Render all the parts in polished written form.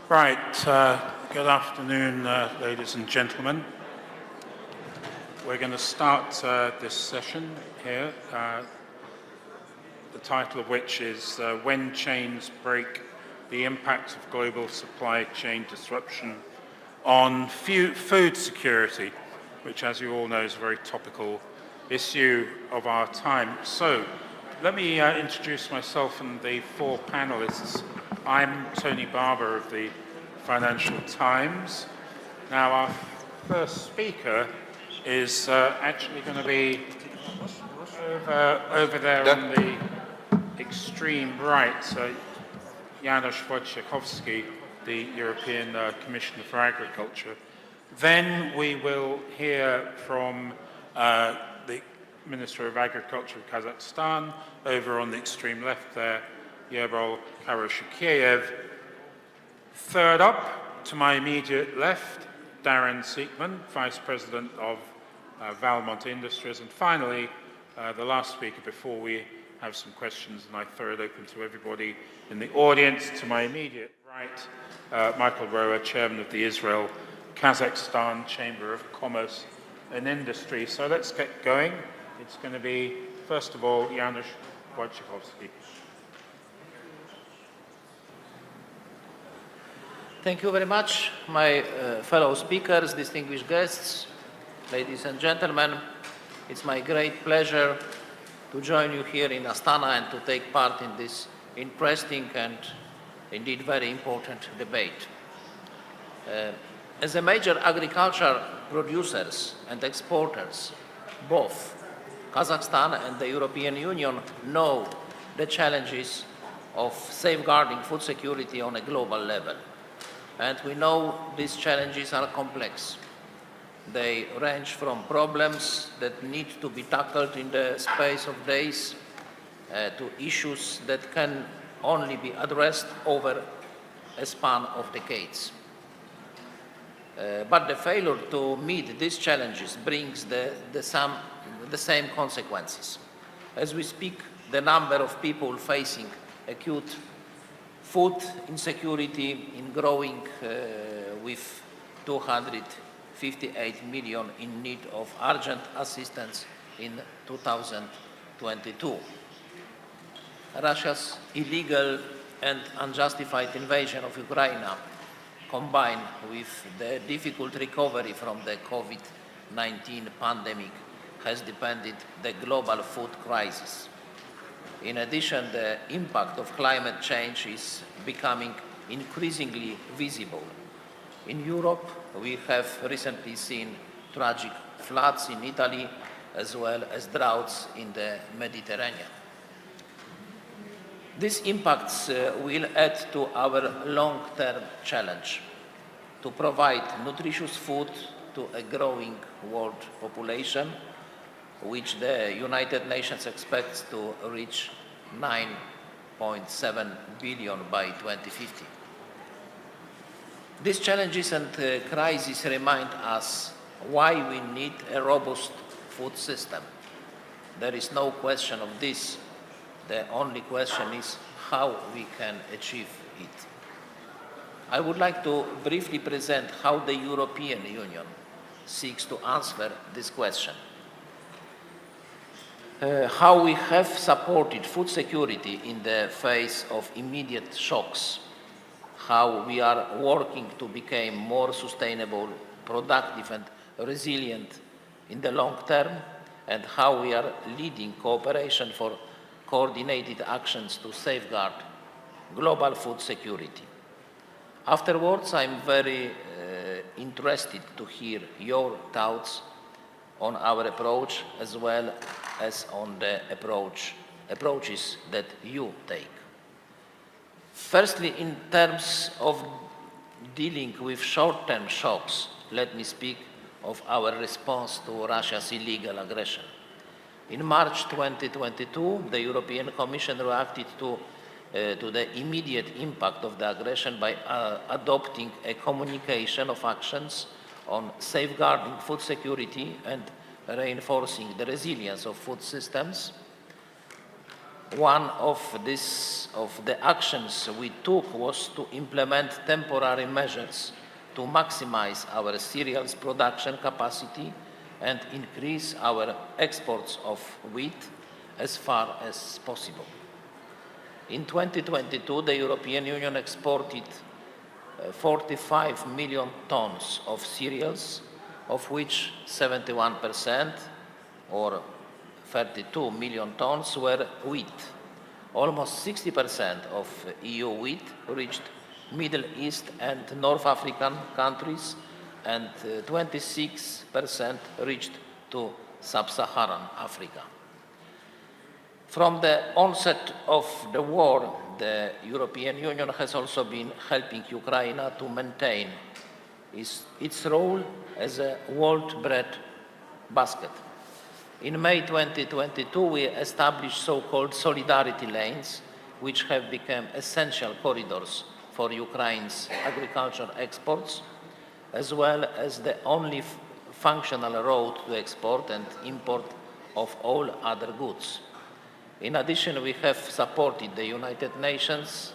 Right, good afternoon, ladies and gentlemen. We're going to start this session here, the title of which is When Chains Break, the Impact of Global Supply Chain Disruption on Food Security, which, as you all know, is a very topical issue of our time. So, let me introduce myself and the four panelists. I'm Tony Barber of the Financial Times. Now, our first speaker is actually going to be over there on the extreme right, Janusz Wojciechowski, the European Commissioner for Agriculture. Then we will hear from the Minister of Agriculture of Kazakhstan, over on the extreme left there, Yerol Karashikyev. Third up, to my immediate left, Darren Siekman, Vice President of Valmont Industries. And finally, the last speaker before we have some questions, and I throw it open to everybody in the audience. To my immediate right, Michael Rower, Chairman of the Israel-Kazakhstan Chamber of Commerce and Industry. So let's get going. It's going to be, first of all, Janusz Wojciechowski. Thank you very much, my fellow speakers, distinguished guests, ladies and gentlemen. It's my great pleasure to join you here in Astana and to take part in this interesting and indeed very important debate. As a major agriculture producers and exporters, both Kazakhstan and the European Union know the challenges of safeguarding food security on a global level. And we know these challenges are complex. They range from problems that need to be tackled in the space of days to issues that can only be addressed over a span of decades. But the failure to meet these challenges brings the same consequences. As we speak, the number of people facing acute food insecurity is growing with 258 million in need of urgent assistance in 2022. Russia's illegal and unjustified invasion of Ukraine, combined with the difficult recovery from the COVID-19 pandemic, has deepened the global food crisis. In addition, the impact of climate change is becoming increasingly visible. In Europe, we have recently seen tragic floods in Italy, as well as droughts in the Mediterranean. These impacts will add to our long-term challenge to provide nutritious food to a growing world population, which the United Nations expects to reach 9.7 billion by 2050. These challenges and crises remind us why we need a robust food system. There is no question of this. The only question is how we can achieve it. I would like to briefly present how the European Union seeks to answer this question. How we have supported food security in the face of immediate shocks, how we are working to become more sustainable, productive and resilient in the long term, and how we are leading cooperation for coordinated actions to safeguard global food security. Afterwards, I'm very interested to hear your thoughts on our approach, as well as on the approaches that you take. Firstly, in terms of dealing with short-term shocks, let me speak of our response to Russia's illegal aggression. In March 2022, the European Commission reacted to the immediate impact of the aggression by adopting a communication of actions on safeguarding food security and reinforcing the resilience of food systems. One of the actions we took was to implement temporary measures to maximize our cereals production capacity and increase our exports of wheat as far as possible. In 2022, the European Union exported 45 million tons of cereals, of which 71% or 32 million tons were wheat. Almost 60% of EU wheat reached Middle East and North African countries, and 26% reached to Sub-Saharan Africa. From the onset of the war, the European Union has also been helping Ukraine to maintain its role as a world bread basket. In May 2022, we established so-called solidarity lanes, which have become essential corridors for Ukraine's agricultural exports, as well as the only functional road to export and import of all other goods. In addition, we have supported the United Nations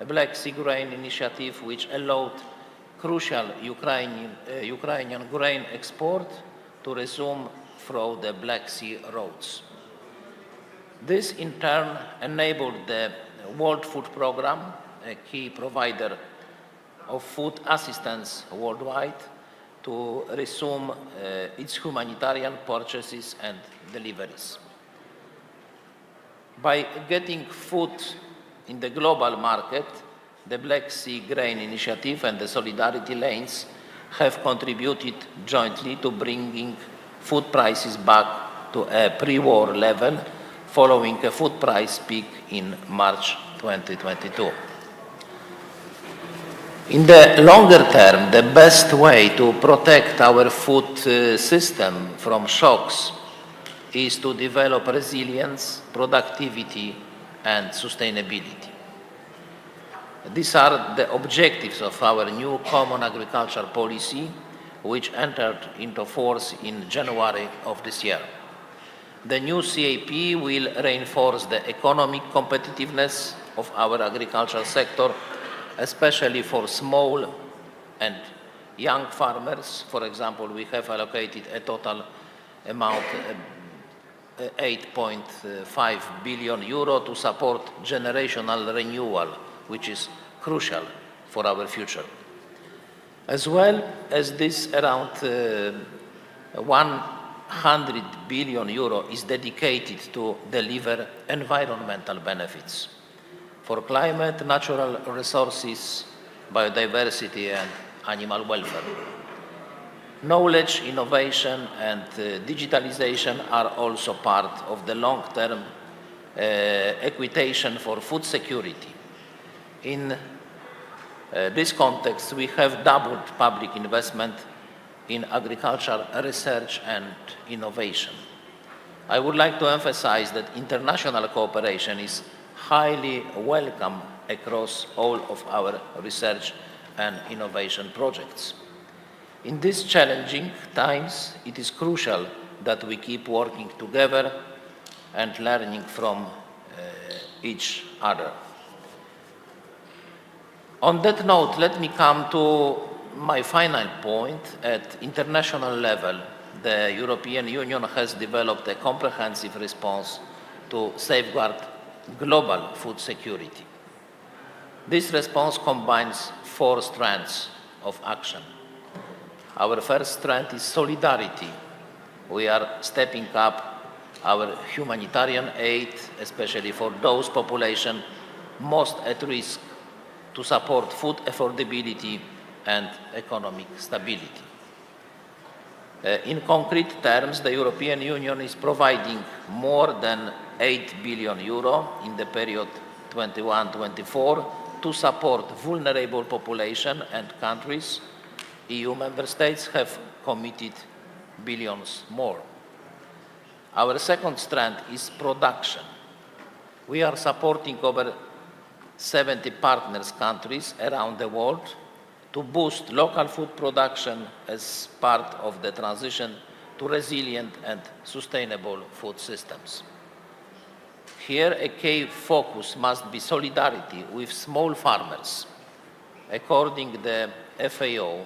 Black Sea Grain Initiative, which allowed crucial Ukrainian grain export to resume through the Black Sea roads. This in turn enabled the World Food Programme, a key provider of food assistance worldwide, to resume its humanitarian purchases and deliveries. By getting food in the global market, the Black Sea Grain Initiative and the Solidarity Lanes have contributed jointly to bringing food prices back to a pre-war level following a food price peak in March 2022. In the longer term, the best way to protect our food system from shocks is to develop resilience, productivity, and sustainability. These are the objectives of our new Common Agricultural Policy, which entered into force in January of this year. The new CAP will reinforce the economic competitiveness of our agricultural sector, especially for small and young farmers. For example, we have allocated a total amount, 8.5 billion euro, to support generational renewal, which is crucial for our future. As well as this, around 100 billion euro is dedicated to deliver environmental benefits for climate, natural resources, biodiversity, and animal welfare. Knowledge, innovation, and digitalization are also part of the long-term equitation for food security. In this context, we have doubled public investment in agricultural research and innovation. I would like to emphasize that international cooperation is highly welcome across all of our research and innovation projects. In these challenging times, it is crucial that we keep working together and learning from each other. On that note, let me come to my final point. At international level, the European Union has developed a comprehensive response to safeguard global food security. This response combines 4 strands of action. Our first strand is solidarity. We are stepping up our humanitarian aid, especially for those populations most at risk, to support food affordability and economic stability. In concrete terms, the European Union is providing more than 8 billion euro in the period 21-24 to support vulnerable population and countries. EU member states have committed billions more. Our second strand is production. We are supporting over 70 partners countries around the world to boost local food production as part of the transition to resilient and sustainable food systems. Here, a key focus must be solidarity with small farmers. According to the FAO,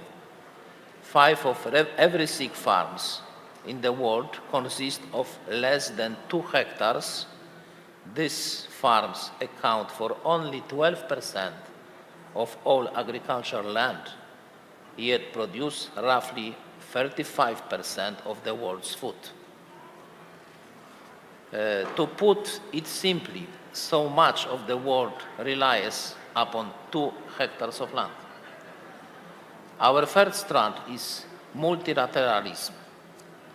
5 of every 6 farms in the world consist of less than 2 hectares. These farms account for only 12% of all agricultural land, yet produce roughly 35% of the world's food. To put it simply, so much of the world relies upon 2 hectares of land. Our third strand is multilateralism.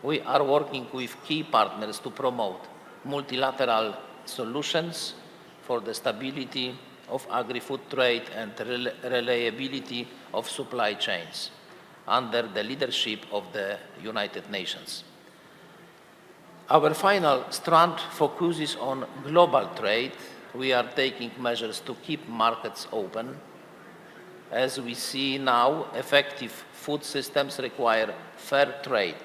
We are working with key partners to promote multilateral solutions for the stability of agri-food trade and reliability of supply chains under the leadership of the United Nations. Our final strand focuses on global trade. We are taking measures to keep markets open. As we see now, effective food systems require fair trade,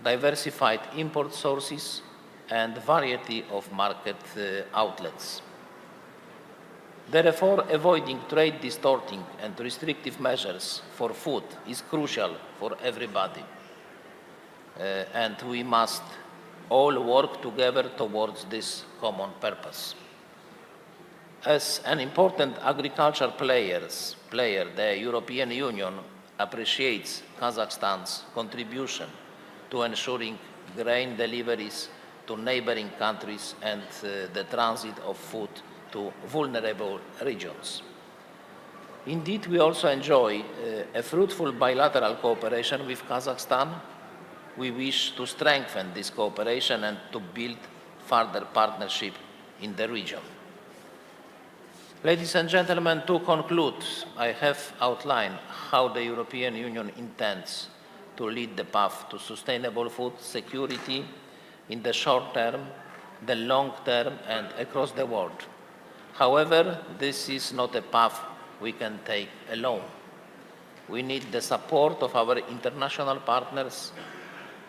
diversified import sources, and variety of market outlets. Therefore, avoiding trade distorting and restrictive measures for food is crucial for everybody. And we must all work together towards this common purpose. As an important agriculture player, the European Union appreciates Kazakhstan's contribution to ensuring grain deliveries to neighboring countries and the transit of food to vulnerable regions. Indeed, we also enjoy a fruitful bilateral cooperation with Kazakhstan. We wish to strengthen this cooperation and to build further partnership in the region. Ladies and gentlemen, to conclude, I have outlined how the European Union intends to lead the path to sustainable food security in the short term, the long term, and across the world. However, this is not a path we can take alone. We need the support of our international partners,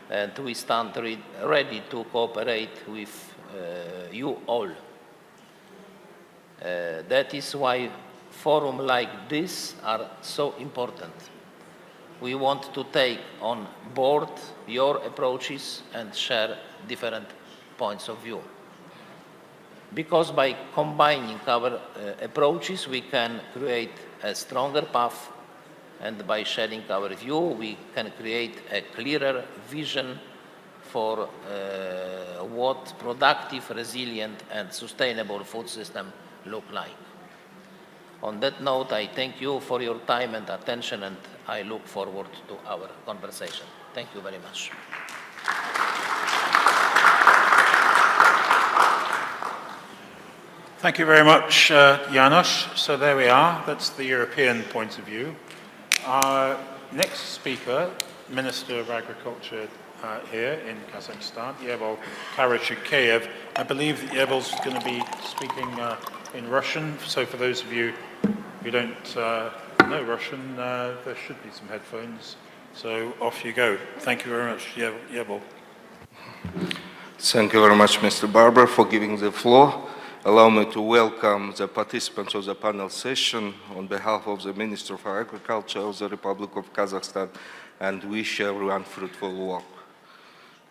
and we stand ready to cooperate with you all. That is why forums like this are so important. We want to take on board your approaches and share different points of view. Because by combining our approaches, we can create a stronger path, and by sharing our view, we can create a clearer vision for what productive, resilient, and sustainable food system look like. On that note, I thank you for your time and attention, and I look forward to our conversation. Thank you very much. Thank you very much, Janos. So there we are. That's the European point of view. Our next speaker, Minister of Agriculture here in Kazakhstan, Yevol Karachikeyev. I believe that Yevol's going to be speaking in Russian. So for those of you who don't know Russian, there should be some headphones. So off you go. Thank you very much, Yevol. Thank you very much, Mr. Barber, for giving the floor. Allow me to welcome the participants of the panel session on behalf of the Minister for Agriculture of the Republic of Kazakhstan, and wish everyone fruitful work.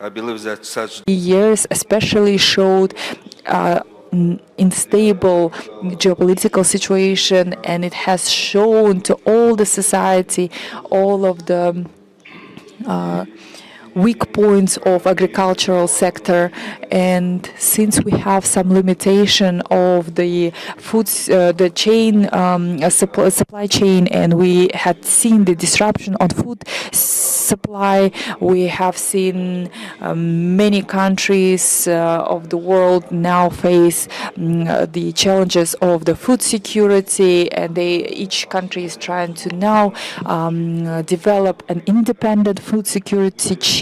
I believe that such years especially showed unstable geopolitical situation, and it has shown to all the society all of the weak points of agricultural sector. And since we have some limitation of the foods, the chain, supply chain, and we had seen the disruption on food supply, we have seen many countries of the world now face the challenges of the food security, and each country is trying to now develop an independent food security chains.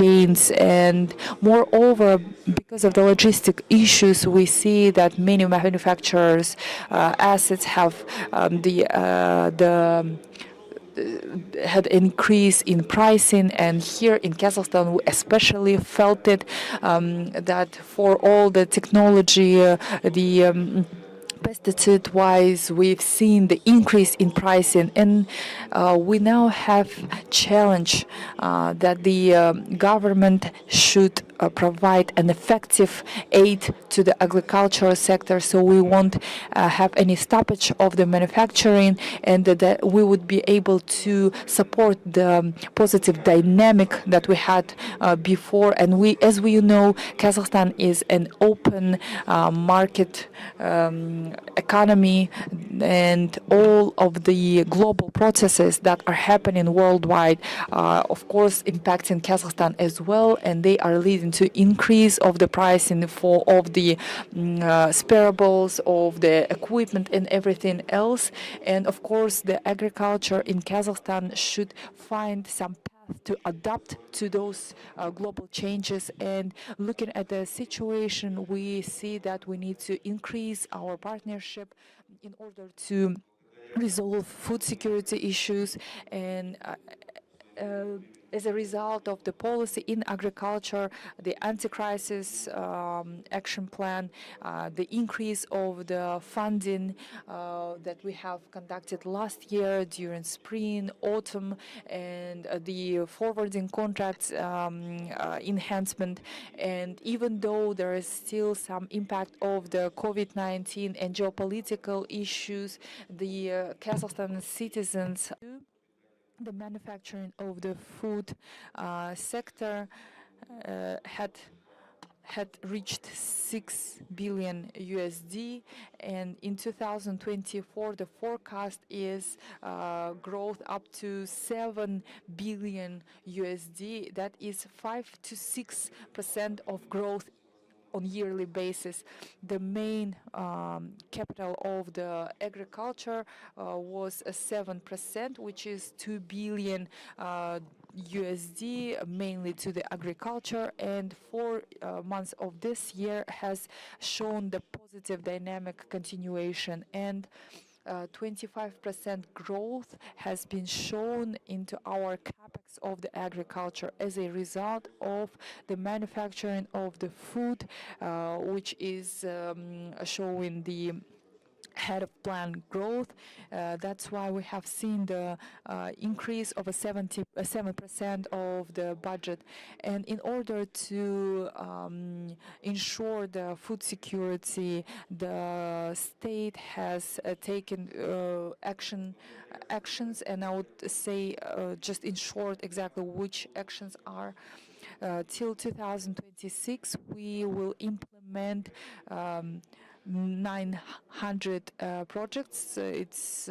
And moreover, because of the logistic issues, we see that many manufacturers' assets have had an increase in pricing, and here in Kazakhstan we especially felt it, that for all the technology, the pesticide-wise, we've seen the increase in pricing, and we now have challenge that the government should provide an effective aid to the agricultural sector, so we won't have any stoppage of the manufacturing, and that we would be able to support the positive dynamic that we had before. And we, as we know, Kazakhstan is an open market economy, and all of the global processes that are happening worldwide are, of course, impacting Kazakhstan as well, and they are leading to increase of the pricing for of the sparables, of the equipment and everything else. And of course, the agriculture in Kazakhstan should find some path to adapt to those global changes. And looking at the situation, we see that we need to increase our partnership in order to resolve food security issues, and as a result of the policy in agriculture, the anti-crisis action plan, the increase of the funding that we have conducted last year during spring, autumn, and the forwarding contracts enhancement. And even though there is still some impact of the COVID-19 and geopolitical issues, the Kazakhstan citizens, the manufacturing of the food sector had reached 6 billion USD, and in 2024 the forecast is growth up to 7 billion USD. That is 5 to 6% of growth on yearly basis. The main capital of the agriculture was 7%, which is 2 billion USD, mainly to the agriculture, and 4 months of this year has shown the positive dynamic continuation, and 25% growth has been shown into our capex of the agriculture as a result of the manufacturing of the food, which is showing the head of plan growth. That's why we have seen the increase of 7% of the budget. And in order to ensure the food security, the state has taken actions, and I would say just in short exactly which actions are. Till 2026, we will implement 900 projects. It's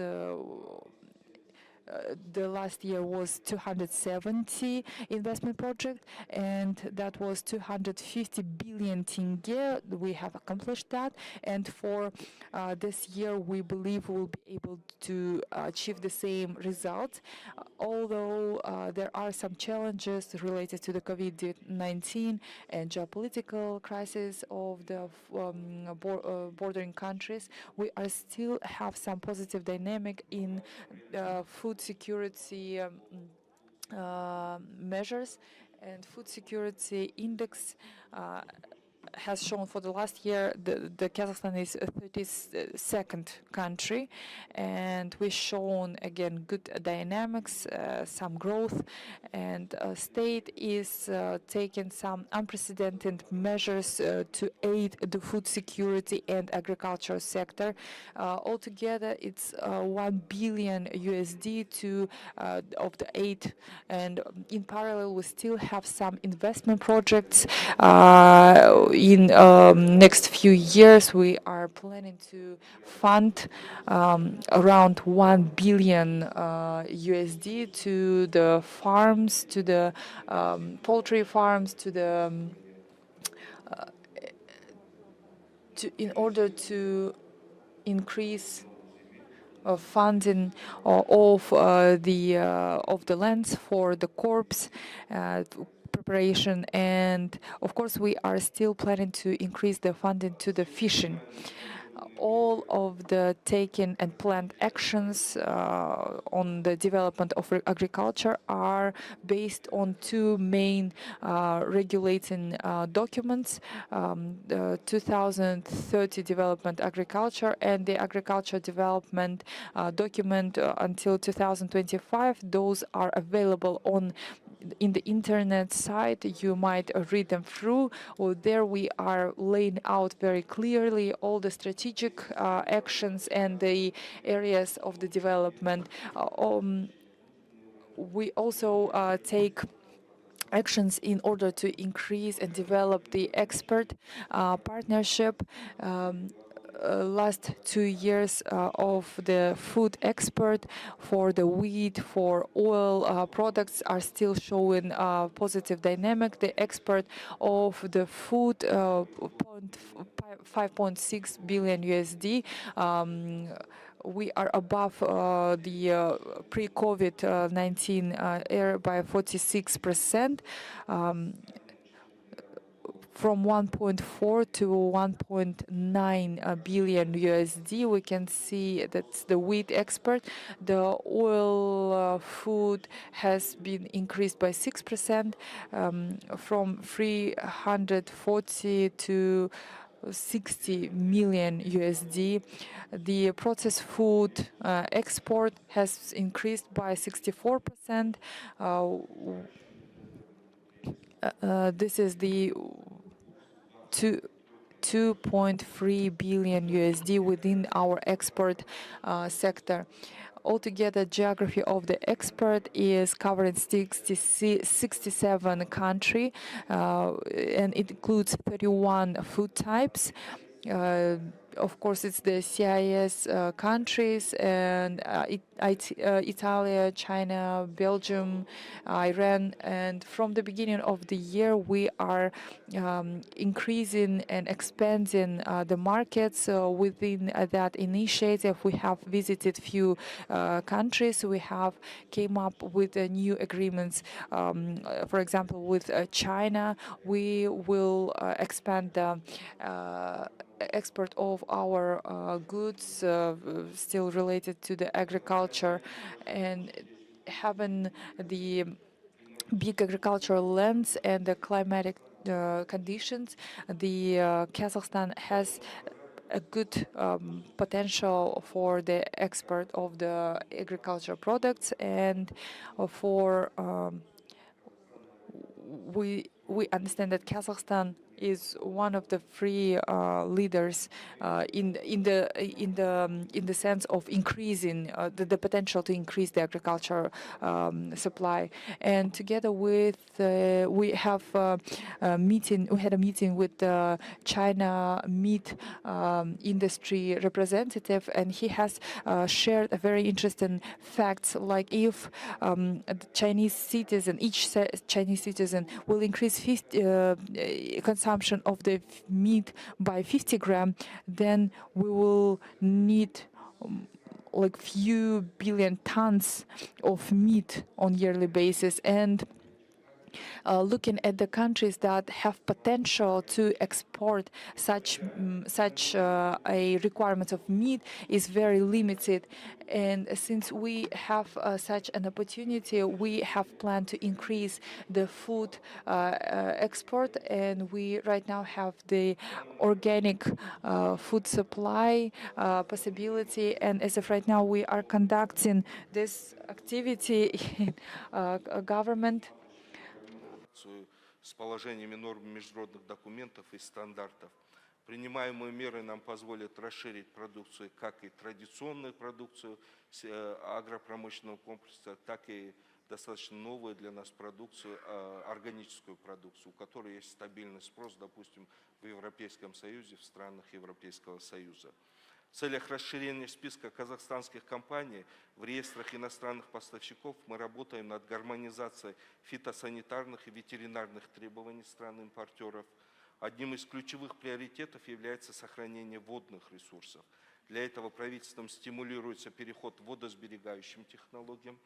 the last year was 270 investment project, and that was 250 billion tenge. We have accomplished that, and for this year we believe we'll be able to achieve the same results, although there are some challenges related to the COVID-19 and geopolitical crisis of the bordering countries. We are still have some positive dynamic in food security measures, and food security index has shown for the last year the Kazakhstan is a 32nd country, and we've shown again good dynamics, some growth, and state is taking some unprecedented measures to aid the food security and agriculture sector. Altogether, it's 1 billion USD to of the aid, and in parallel, we still have some investment projects. In next few years, we are planning to fund around 1 billion USD to the farms, to the poultry farms, to the in order to increase funding of the lands for the crops preparation, and of course we are still planning to increase the funding to the fishing. all of the taken and planned actions on the development of agriculture are based on two main regulating documents, the 2030 Development Agriculture and the Agriculture Development document until 2025. Those are available in the internet site. You might read them through, or there we are laying out very clearly all the strategic actions and the areas of the development. We also take actions in order to increase and develop the expert partnership. Last 2 years of the food export for the wheat, for oil products are still showing positive dynamic. The export of the food, 5.6 billion USD. We are above the pre-COVID-19 era by 46%. From 1.4 to 1.9 billion USD, we can see that's the wheat export. The oil food has been increased by 6%, from 340 to 60 million USD. The processed food export has increased by 64%. This is the 2.3 billion USD within our export sector. Altogether, geography of the export is covering 67 countries, and it includes 31 food types. Of course, it's the CIS countries and Italy, China, Belgium, Iran. And from the beginning of the year, we are increasing and expanding the markets. Within that initiative, we have visited few countries. We have came up with new agreements. For example, with China, we will expand the export of our goods still related to the agriculture, and having the big agricultural lands and the climatic conditions, the Kazakhstan has a good potential for the export of the agricultural products, and for we understand that Kazakhstan is one of the free leaders in the sense of increasing the potential to increase the agriculture supply. And together with we have a meeting. We had a meeting with the China meat industry representative, and he has shared a very interesting facts. Like if the Chinese citizen, each Chinese citizen will increase consumption of the meat by 50 grams, then we will need like few billion tons of meat on yearly basis. And looking at the countries that have potential to export such a requirement of meat is very limited. And since we have such an opportunity, we have planned to increase the food export, and we right now have the organic food supply possibility. And as of right now, we are conducting this activity in government. С положениями норм международных документов и стандартов. Принимаемые меры нам позволят расширить продукцию, как и традиционную продукцию агропромышленного комплекса, так и достаточно новую для нас продукцию, органическую продукцию, у которой есть стабильный спрос, допустим, в Европейском Союзе, в странах Европейского Союза. В целях расширения списка казахстанских компаний в реестрах иностранных поставщиков мы работаем над гармонизацией фитосанитарных и ветеринарных требований стран-импортеров. Одним из ключевых приоритетов является сохранение водных ресурсов. Для этого правительством стимулируется переход к водосберегающим технологиям.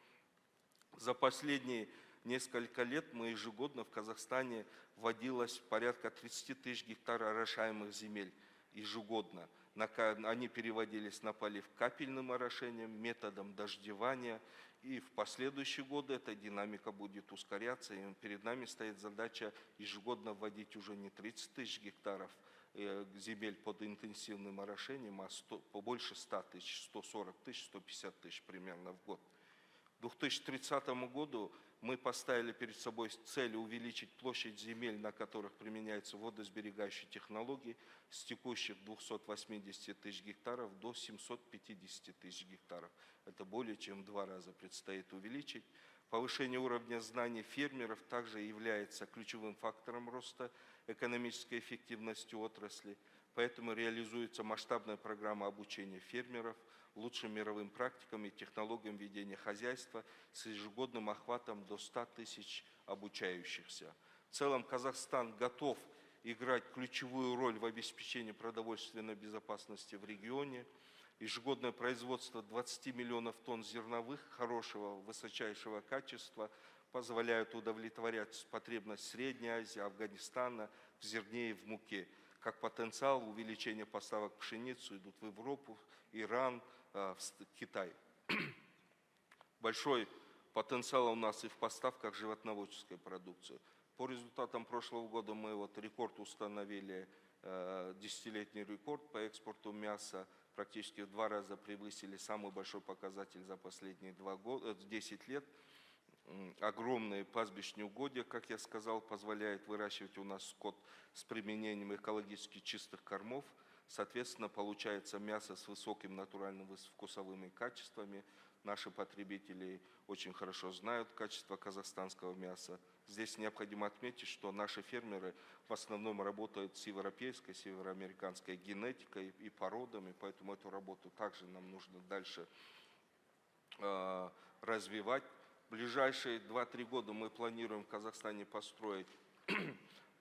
За последние несколько лет мы ежегодно в Казахстане вводилось порядка 30 тысяч гектаров орошаемых земель ежегодно. Они переводились на полив капельным орошением, методом дождевания. И в последующие годы эта динамика будет ускоряться. И перед нами стоит задача ежегодно вводить уже не 30 тысяч гектаров земель под интенсивным орошением, а побольше 100 тысяч, 140 тысяч, 150 тысяч примерно в год. К 2030 году мы поставили перед собой цель увеличить площадь земель, на которых применяются водосберегающие технологии, с текущих 280 тысяч гектаров до 750 тысяч гектаров. Это более чем в 2 раза предстоит увеличить. Повышение уровня знаний фермеров также является ключевым фактором роста экономической эффективности отрасли. Поэтому реализуется масштабная программа обучения фермеров лучшим мировым практикам и технологиям ведения хозяйства с ежегодным охватом до 100 тысяч обучающихся. В целом Казахстан готов играть ключевую роль в обеспечении продовольственной безопасности в регионе. Ежегодное производство 20 миллионов тонн зерновых хорошего, высочайшего качества позволяют удовлетворять потребность Средней Азии, Афганистана в зерне и в муке. Как потенциал увеличения поставок пшеницы идут в Европу, Иран, в Китай. Большой потенциал у нас и в поставках животноводческой продукции. По результатам прошлого года мы рекорд установили, десятилетний рекорд по экспорту мяса. Практически в 2 раза превысили самый большой показатель за последние 10 лет. Огромные пастбищные угодья, как я сказал, позволяют выращивать у нас скот с применением экологически чистых кормов. Соответственно, получается мясо с высоким натуральным вкусовыми качествами. Наши потребители очень хорошо знают качество казахстанского мяса. Здесь необходимо отметить, что наши фермеры в основном работают с европейской, североамериканской генетикой и породами, поэтому эту работу также нам нужно дальше развивать. В ближайшие 2-3 года мы планируем в Казахстане построить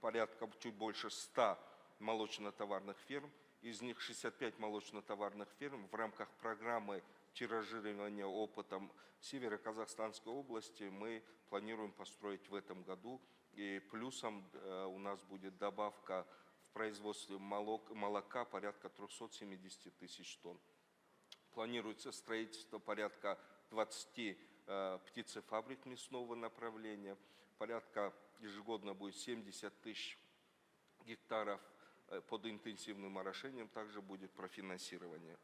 порядка чуть больше 100 молочно-товарных ферм. Из них 65 молочно-товарных ферм в рамках программы тиражирования опытом Северо-Казахстанской области мы планируем построить в этом году. И плюсом у нас будет добавка в производстве молока порядка 370 тысяч тонн. Планируется строительство порядка 20 птицефабрик мясного направления. Порядка ежегодно будет 70 тысяч гектаров под интенсивным орошением. Также будет профинансирование.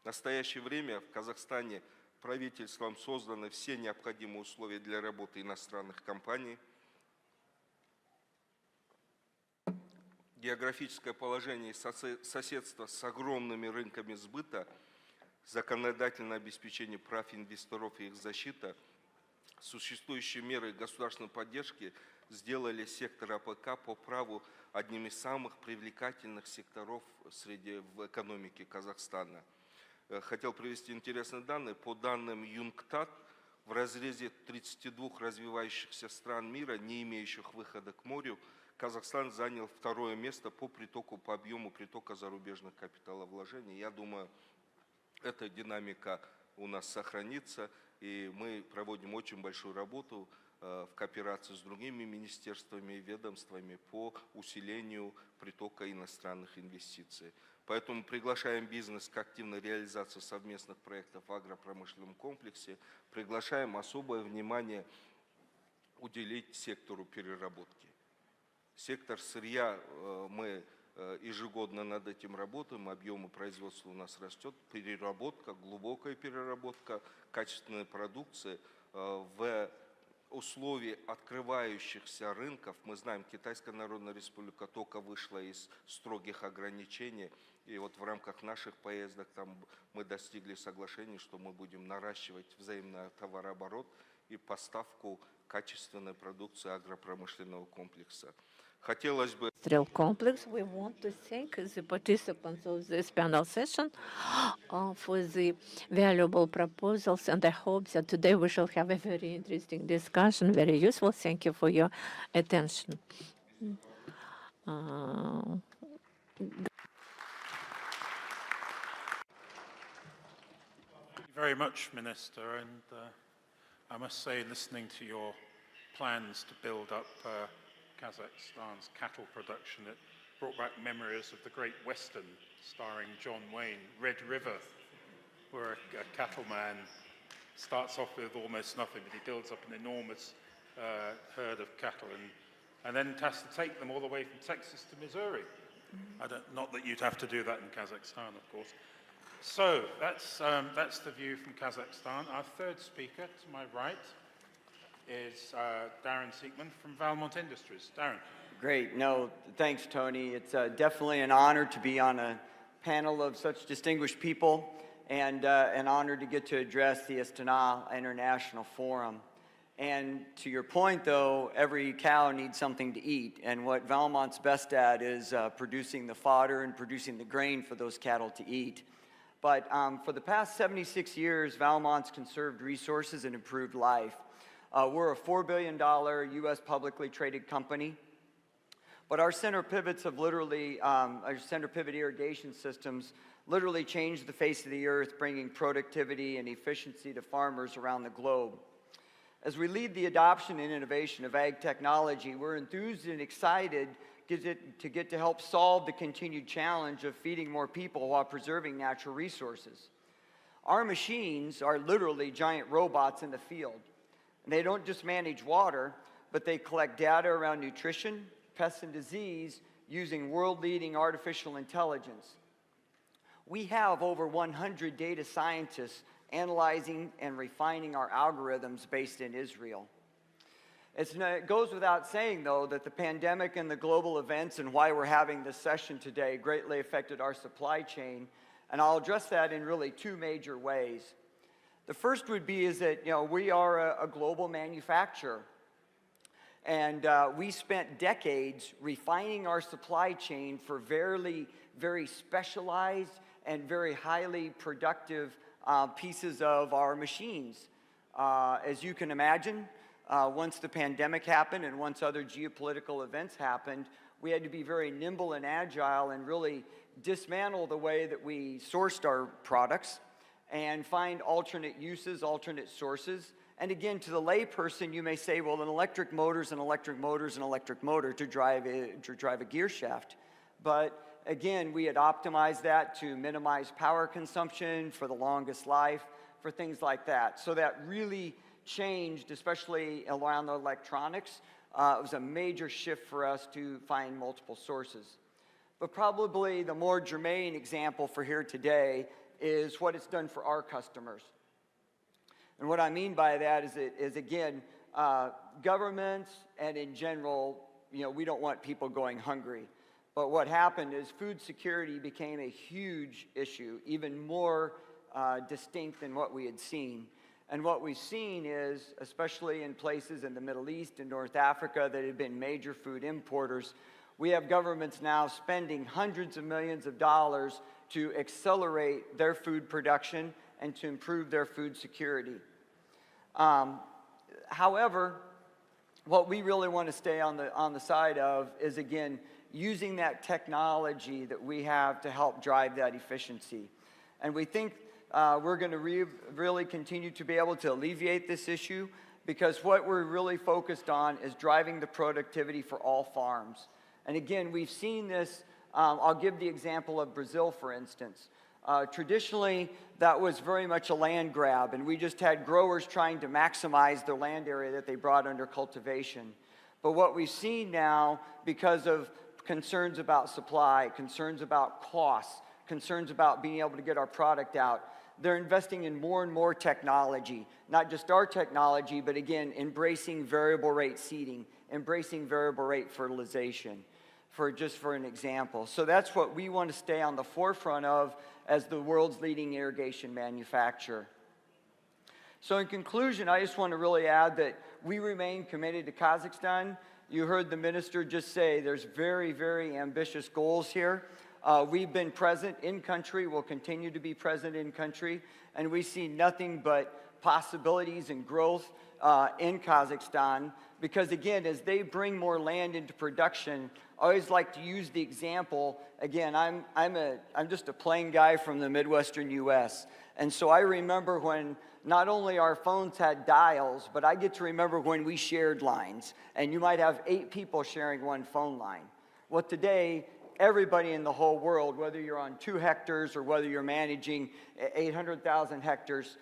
В настоящее время в Казахстане правительством созданы все необходимые условия для работы иностранных компаний. Географическое положение и соседство с огромными рынками сбыта, законодательное обеспечение прав инвесторов и их защита, существующие меры государственной поддержки сделали сектор АПК по праву одним из самых привлекательных секторов в экономике Казахстана. Хотел привести интересные данные. По данным ЮНКТАД, в разрезе 32 развивающихся стран мира, не имеющих выхода к морю, Казахстан занял 2-е место по объему притока зарубежных капиталовложений. Я думаю, эта динамика у нас сохранится, и мы проводим очень большую работу в кооперации с другими министерствами и ведомствами по усилению притока иностранных инвестиций. Поэтому приглашаем бизнес к активной реализации совместных проектов в агропромышленном комплексе, приглашаем особое внимание уделить сектору переработки. Сектор сырья, мы ежегодно над этим работаем, объемы производства у нас растет, переработка, глубокая переработка, качественная продукция в условий открывающихся рынков. Мы знаем, Китайская Народная Республика только вышла из строгих ограничений, и в рамках наших поездок там мы достигли соглашений, что мы будем наращивать взаимный товарооборот и поставку качественной продукции агропромышленного комплекса. Хотелось бы... Industrial complex. We want to thank the participants of this panel session for the valuable proposals, and I hope that today we shall have a very interesting discussion, very useful. Thank you for your attention. Thank you very much, Minister, and I must say, listening to your plans to build up Kazakhstan's cattle production, it brought back memories of the great Western starring John Wayne, Red River, where a cattleman starts off with almost nothing, but he builds up an enormous herd of cattle and then has to take them all the way from Texas to Missouri. Not that you'd have to do that in Kazakhstan, of course. So that's the view from Kazakhstan. Our third speaker to my right is Darren Siegman from Valmont Industries. Darren. Great. No, thanks, Tony. It's definitely an honor to be on a panel of such distinguished people and an honor to get to address the Astana International Forum. And to your point, though, every cow needs something to eat. And what Valmont's best at is producing the fodder and producing the grain for those cattle to eat. But for the past 76 years, Valmont's conserved resources and improved life. We're a $4 billion U.S. publicly traded company. But our center pivots have literally, our center pivot irrigation systems literally changed the face of the earth, bringing productivity and efficiency to farmers around the globe. As we lead the adoption and innovation of ag technology, we're enthused and excited to get to help solve the continued challenge of feeding more people while preserving natural resources. Our machines are literally giant robots in the field. And they don't just manage water, but they collect data around nutrition, pests and disease using world-leading artificial intelligence. We have over 100 data scientists analyzing and refining our algorithms based in Israel. It goes without saying, though, that the pandemic and the global events and why we're having this session today greatly affected our supply chain, and I'll address that in really two major ways. The first would be is that we are a global manufacturer. And we spent decades refining our supply chain for very specialized and very highly productive pieces of our machines. As you can imagine, once the pandemic happened and once other geopolitical events happened, we had to be very nimble and agile and really dismantle the way that we sourced our products and find alternate uses, alternate sources. And again, to the layperson, you may say, well, an electric motor is an electric motor is an electric motor to drive a gear shaft. But again, we had optimized that to minimize power consumption for the longest life, for things like that. So that really changed, especially around the electronics. It was a major shift for us to find multiple sources. But probably the more germane example for here today is what it's done for our customers. And what I mean by that is again, governments and in general, we don't want people going hungry. But what happened is food security became a huge issue, even more distinct than what we had seen. And what we've seen is, especially in places in the Middle East and North Africa that had been major food importers, we have governments now spending hundreds of millions of dollars to accelerate their food production and to improve their food security. However, what we really want to stay on the side of is, again, using that technology that we have to help drive that efficiency. And we think we're going to really continue to be able to alleviate this issue because what we're really focused on is driving the productivity for all farms. And again, we've seen this, I'll give the example of Brazil, for instance. Traditionally, that was very much a land grab, and we just had growers trying to maximize their land area that they brought under cultivation. But what we've seen now, because of concerns about supply, concerns about costs, concerns about being able to get our product out, they're investing in more and more technology, not just our technology, but again, embracing variable rate seeding, embracing variable rate fertilization, for an example. So that's what we want to stay on the forefront of as the world's leading irrigation manufacturer. So in conclusion, I just want to really add that we remain committed to Kazakhstan. You heard the minister just say there's very, very ambitious goals here. We've been present in country, we'll continue to be present in country, and we see nothing but possibilities and growth in Kazakhstan because, again, as they bring more land into production, I always like to use the example, again, I'm just a plain guy from the Midwestern U.S., and so I remember when not only our phones had dials, but I get to remember when we shared lines, and you might have 8 people sharing one phone line. Well, today, everybody in the whole world, whether you're on 2 hectares or whether you're managing 800,000 hectares,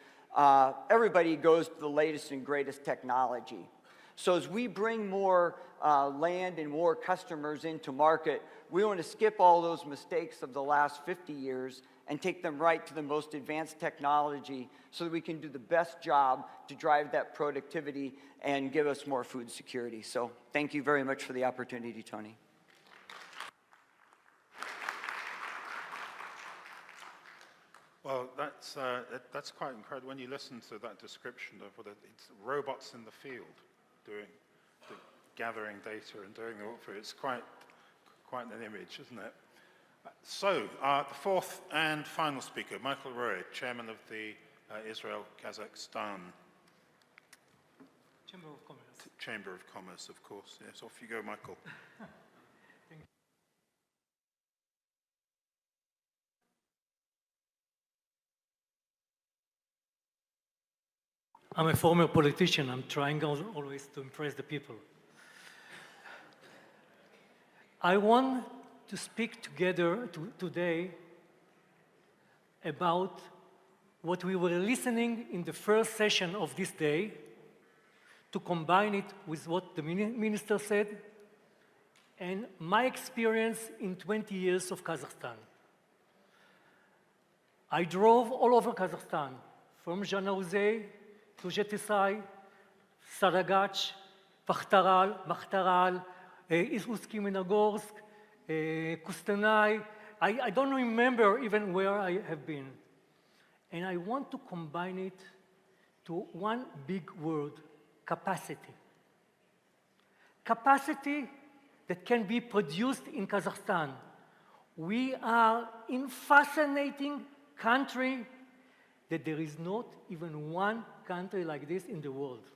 everybody goes to the latest and greatest technology. So as we bring more land and more customers into market, we want to skip all those mistakes of the last 50 years and take them right to the most advanced technology so that we can do the best job to drive that productivity and give us more food security. So thank you very much for the opportunity, Tony. Well, that's quite incredible. When you listen to that description of what it's robots in the field gathering data and doing the work for it, it's quite an image, isn't it? So, the fourth and final speaker, Michael Roy, Chairman of the Israel-Kazakhstan Chamber of Commerce. Chamber of Commerce, of course. Yes, off you go, Michael. I'm a former politician. I'm trying always to impress the people. I want to speak together today about what we were listening in the first session of this day, to combine it with what the minister said and my experience in 20 years of Kazakhstan. I drove all over Kazakhstan, from Zhanaoze to Zhetisai, Saragach, Bakhtaral, Irkutsk-Minogorsk, Kustanai. I don't remember even where I have been. And I want to combine it to one big word: capacity. Capacity that can be produced in Kazakhstan. We are in fascinating country that there is not even one country like this in the world.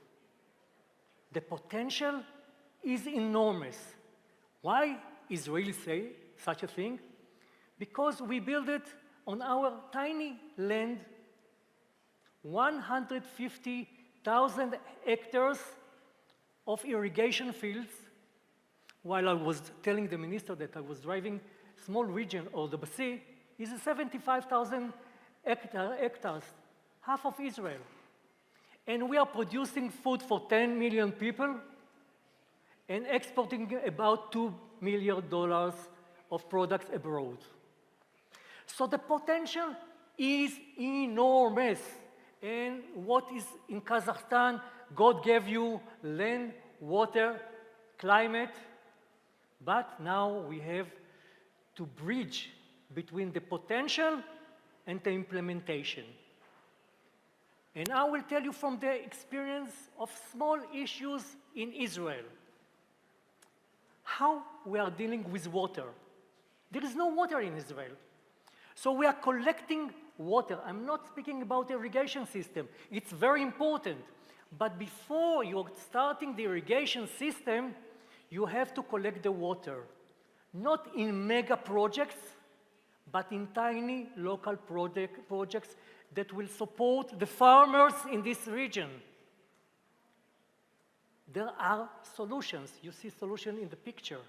The potential is enormous. Why Israelis say such a thing? Because we build it on our tiny land, 150,000 hectares of irrigation fields. While I was telling the minister that I was driving small region of the Basi, is 75,000 hectares, half of Israel. And we are producing food for 10 million people and exporting about $2 million of products abroad. So the potential is enormous. And what is in Kazakhstan, God gave you land, water, climate, but now we have to bridge between the potential and the implementation. And I will tell you from the experience of small issues in Israel, how we are dealing with water. There is no water in Israel. So we are collecting water. I'm not speaking about irrigation system. It's very important. But before you're starting the irrigation system, you have to collect the water. Not in mega projects, but in tiny local projects that will support the farmers in this region. There are solutions. You see solution in the picture.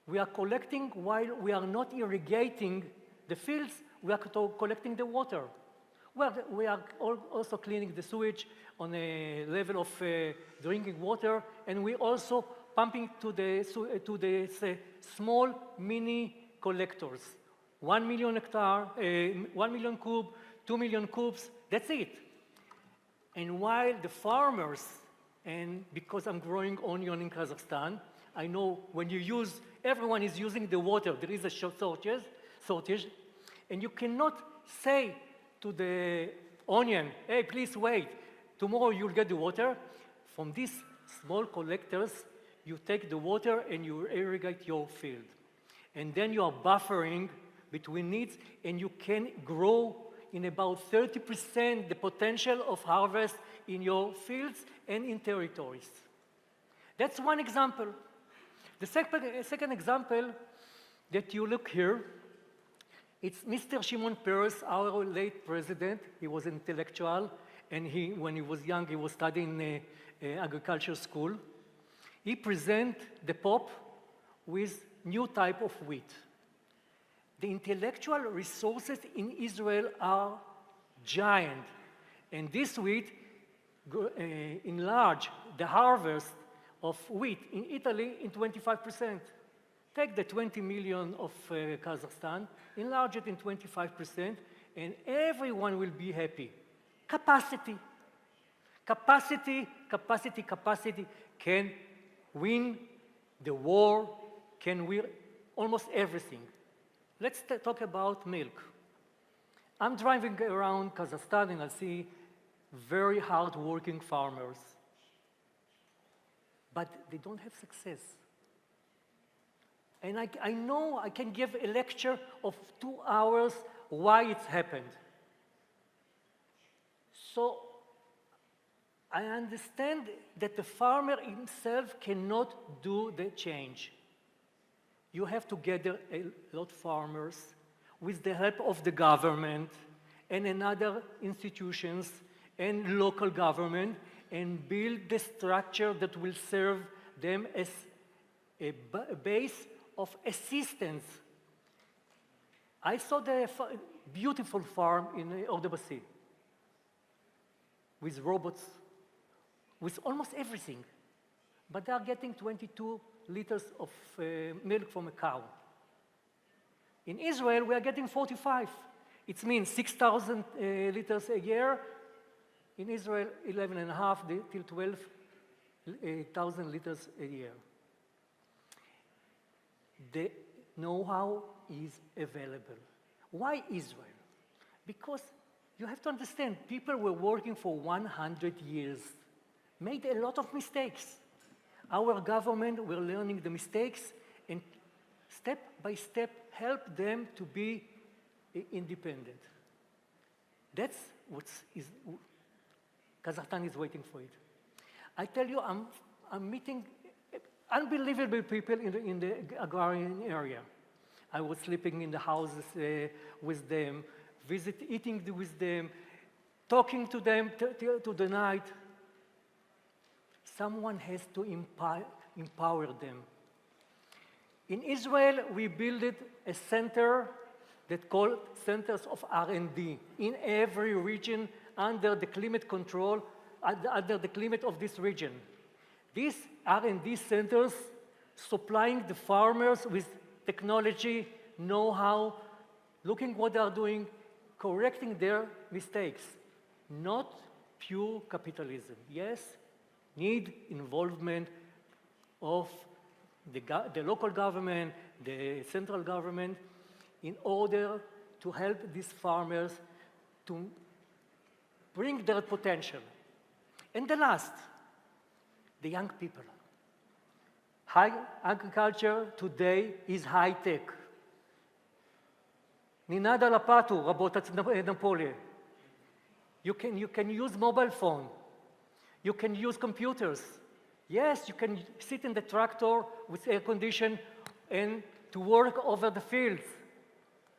We are collecting while we are not irrigating the fields, we are collecting the water. Well, we are also cleaning the sewage on a level of drinking water, and we also pumping to the small mini collectors. 1 million hectare, 1 million cube, 2 million cubes, that's it. And while the farmers, and because I'm growing onion in Kazakhstan, I know when you use, everyone is using the water, there is a shortage, and you cannot say to the onion, hey, please wait, tomorrow you'll get the water. From these small collectors, you take the water and you irrigate your field. And then you are buffering between needs, and you can grow in about 30% the potential of harvest in your fields and in territories. That's one example. The second example that you look here, it's Mr. Shimon Peres, our late president. He was an intellectual, and when he was young, he was studying agriculture school. He presented the Pope with new type of wheat. the intellectual resources in Israel are giant. And this wheat enlarge the harvest of wheat in Italy in 25%. Take the 20 million of Kazakhstan, enlarge it in 25%, and everyone will be happy. Capacity. Capacity, capacity, capacity can win the war, can win almost everything. Let's talk about milk. I'm driving around Kazakhstan and I see very hard-working farmers, but they don't have success. And I know I can give a lecture of 2 hours why it's happened. So I understand that the farmer himself cannot do the change. You have to gather a lot of farmers with the help of the government and another institutions and local government and build the structure that will serve them as a base of assistance. I saw the beautiful farm in Ordubasi with robots, with almost everything, but they are getting 22 liters of milk from a cow. In Israel, we are getting 45. It means 6,000 liters a year. In Israel, 11.5 till 12,000 liters a year. The know-how is available. Why Israel? Because you have to understand, people were working for 100 years, made a lot of mistakes. Our government were learning the mistakes and step by step help them to be independent. That's what Kazakhstan is waiting for it. I tell you, I'm meeting unbelievable people in the agrarian area. I was sleeping in the houses with them, eating with them, talking to them to the night. Someone has to empower them. In Israel, we built a center that called Centers of R&D in every region under the climate control, under the climate of this region. These R&D centers supplying the farmers with technology, know-how, looking what they are doing, correcting their mistakes, not pure capitalism. Yes, need involvement of the local government, the central government, in order to help these farmers to bring their potential. And the last, the young people. Agriculture today is high-tech. Ninada lapatu, rabotat Napoli. You can use mobile phone. You can use computers. Yes, you can sit in the tractor with air condition and to work over the fields.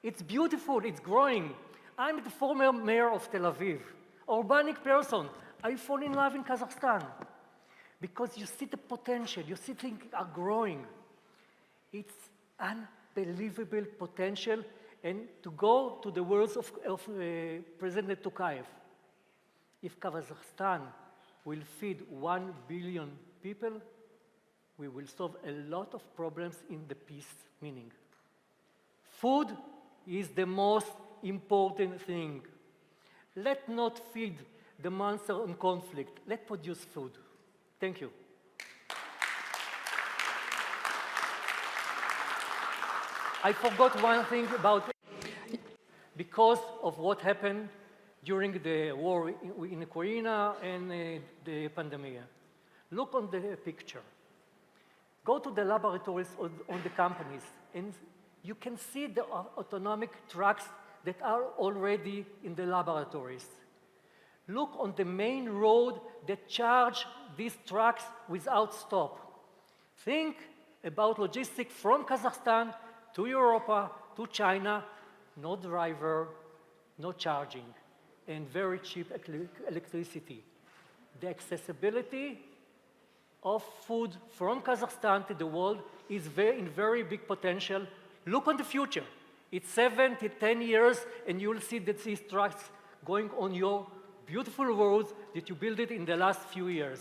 It's beautiful, it's growing. I'm the former mayor of Tel Aviv, urbanic person. I fall in love in Kazakhstan because you see the potential, you see things are growing. It's unbelievable potential. And to go to the words of President Tokayev, if Kazakhstan will feed 1 billion people, we will solve a lot of problems in the peace meaning. Food is the most important thing. Let's not feed the monster on conflict. Let's produce food. Thank you. I forgot one thing about, because of what happened during the war in Ukraine and the pandemic. Look on the picture. Go to the laboratories on the companies, and you can see the autonomic trucks that are already in the laboratories. Look on the main road that charge these trucks without stop. Think about logistics from Kazakhstan to Europa, to China, no driver, no charging, and very cheap electricity. The accessibility of food from Kazakhstan to the world is in very big potential. Look on the future. It's 7 to 10 years, and you'll see that these trucks going on your beautiful roads that you built it in the last few years.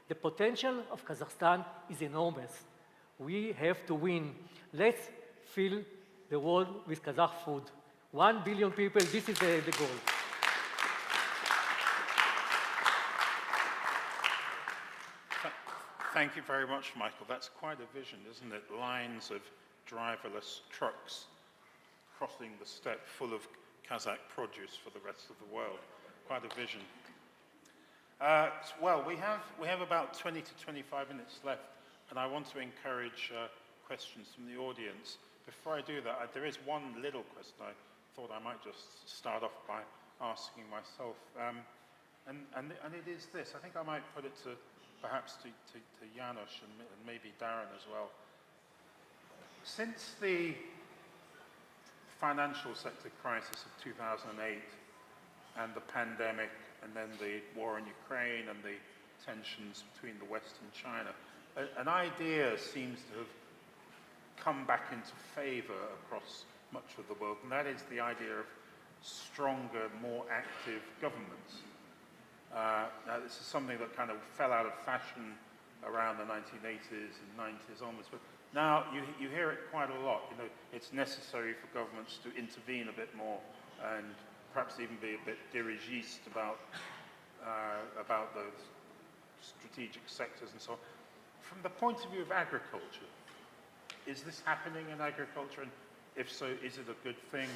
The potential of Kazakhstan is enormous. We have to win. Let's fill the world with Kazakh food. 1 billion people, this is the goal. Thank you very much, Michael. That's quite a vision, isn't it? Lines of driverless trucks crossing the steppe full of Kazakh produce for the rest of the world. Quite a vision. Well, we have about 20 to 25 minutes left, and I want to encourage questions from the audience. Before I do that, there is one little question I thought I might just start off by asking myself, and it is this. I think I might put it to perhaps to Janos and maybe Darren as well. Since the financial sector crisis of 2008 and the pandemic and then the war in Ukraine and the tensions between the West and China, an idea seems to have come back into favor across much of the world, and that is the idea of stronger, more active governments. Now, this is something that kind of fell out of fashion around the 1980s and 90s onwards, but now you hear it quite a lot. You know, it's necessary for governments to intervene a bit more and perhaps even be a bit dirigiste about the strategic sectors and so on. From the point of view of agriculture, is this happening in agriculture? And if so, is it a good thing?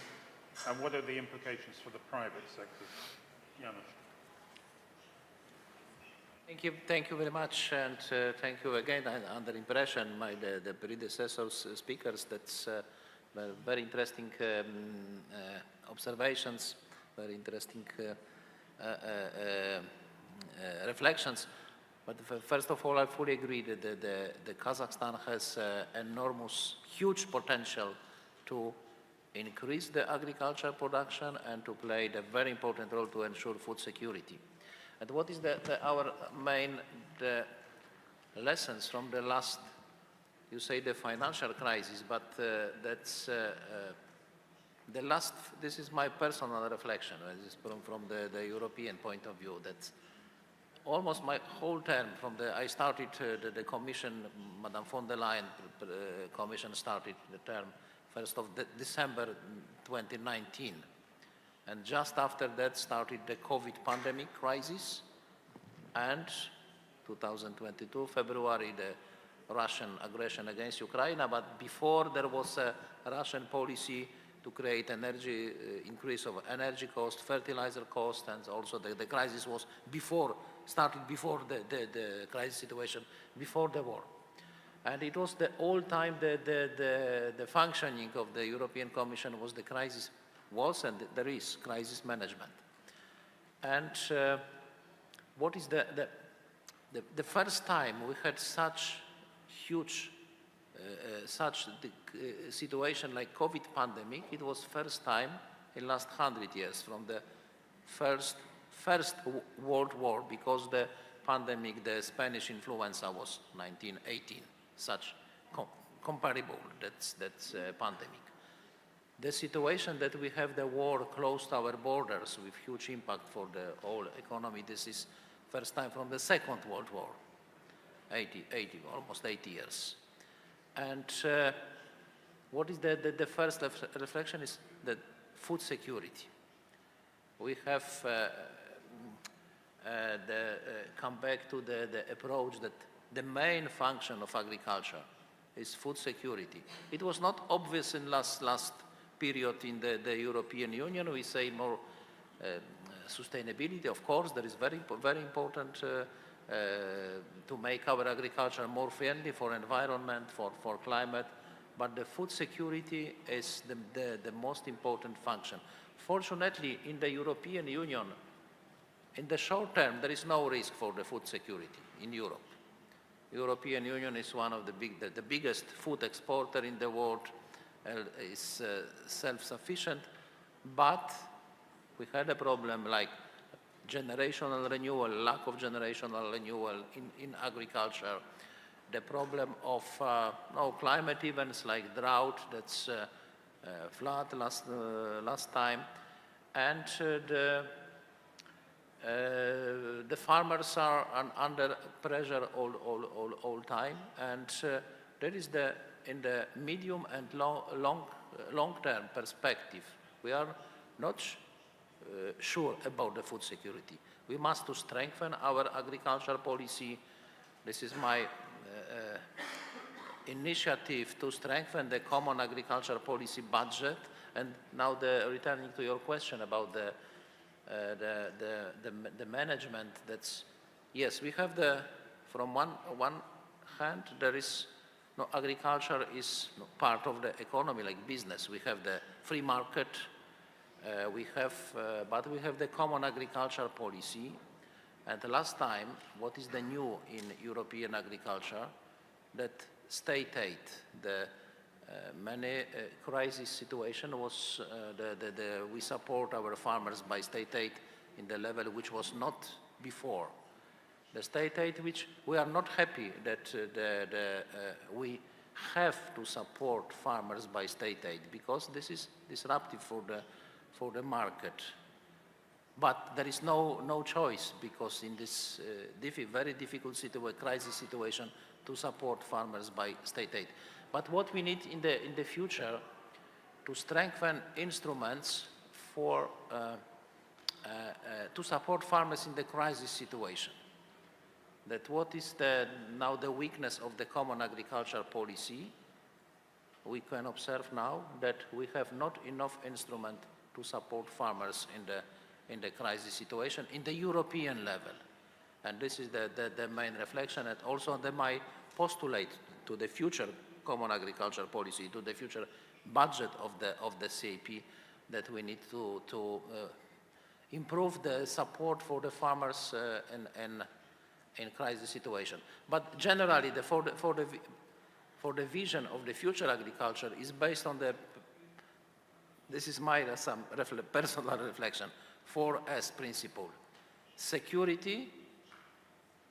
And what are the implications for the private sector? Janos. Thank you very much, and thank you again. I'm under impression by the predecessors speakers. That's very interesting observations, very interesting reflections. But first of all, I fully agree that the Kazakhstan has enormous, huge potential to increase the agricultural production and to play the very important role to ensure food security. And what is our main lessons from the last, you say the financial crisis, but that's the last, this is my personal reflection, this is from the European point of view, that almost my whole term, I started the commission, Madame von der Leyen commission started the term 1st of December 2019. And just after that started the COVID pandemic crisis, and 2022, February, the Russian aggression against Ukraine. But before there was a Russian policy to create energy, increase of energy cost, fertilizer cost, and also the crisis was started before the crisis situation, before the war. And it was the whole time the functioning of the European Commission was the crisis was and there is crisis management. And what is the first time we had such huge situation like COVID pandemic? It was first time in last 100 years from the first World War, because the pandemic, the Spanish influenza was 1918, such comparable, that's pandemic. The situation that we have the war closed our borders with huge impact for the whole economy, this is first time from the Second World War, almost 80 years. And what is the first reflection is the food security. We have come back to the approach that the main function of agriculture is food security. It was not obvious in last period in the European Union. We say more sustainability. Of course, there is very important to make our agriculture more friendly for environment, for climate. But the food security is the most important function. Fortunately, in the European Union, in the short term, there is no risk for the food security in Europe. European Union is one of the biggest food exporter in the world, is self-sufficient, but we had a problem like generational renewal, lack of generational renewal in agriculture, the problem of climate events like drought, that's flood last time, and the farmers are under pressure all time, and there is in the medium and long-term perspective, we are not sure about the food security. We must to strengthen our agricultural policy. This is my initiative to strengthen the common agricultural policy budget. And now returning to your question about the management, that's, yes, we have from one hand, there is, no, agriculture is part of the economy like business. We have the free market, but we have the common agricultural policy. And the last time, what is the new in European agriculture, that state aid, the many crisis situation was, we support our farmers by state aid in the level which was not before. The state aid, which we are not happy that we have to support farmers by state aid, because this is disruptive for the market. But there is no choice, because in this very difficult crisis situation, to support farmers by state aid. But what we need in the future, to strengthen instruments for to support farmers in the crisis situation. That what is now the weakness of the common agricultural policy? We can observe now that we have not enough instrument to support farmers in the crisis situation in the European level. And this is the main reflection, and also my postulate to the future common agricultural policy, to the future budget of the CAP, that we need to improve the support for the farmers in crisis situation. But generally, for the vision of the future agriculture is based on this is my some personal reflection, 4S principle: security,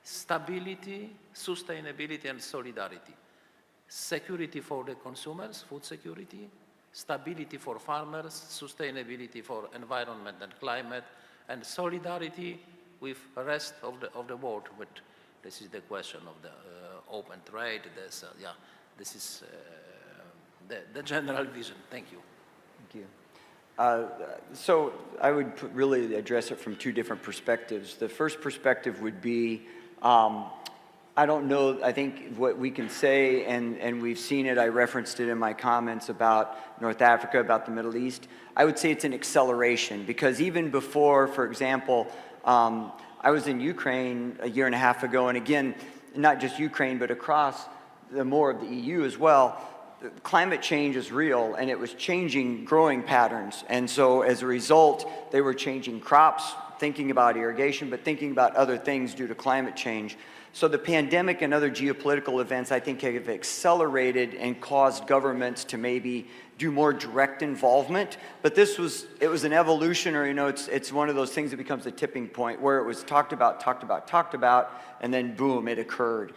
stability, sustainability, and solidarity. Security for the consumers, food security; stability for farmers; sustainability for environment and climate; and solidarity with the rest of the world. But this is the question of the open trade. This is the general vision. Thank you. Thank you. So I would really address it from two different perspectives. The first perspective would be, I don't know, I think what we can say, and we've seen it, I referenced it in my comments about North Africa, about the Middle East, I would say it's an acceleration, because even before, for example, I was in Ukraine a year and a half ago, and again, not just Ukraine, but across more of the EU as well. Climate change is real, and it was changing growing patterns. And so as a result, they were changing crops, thinking about irrigation, but thinking about other things due to climate change. So the pandemic and other geopolitical events, I think, have accelerated and caused governments to maybe do more direct involvement. But it was an evolution, or, it's one of those things that becomes a tipping point where it was talked about, and then boom, it occurred.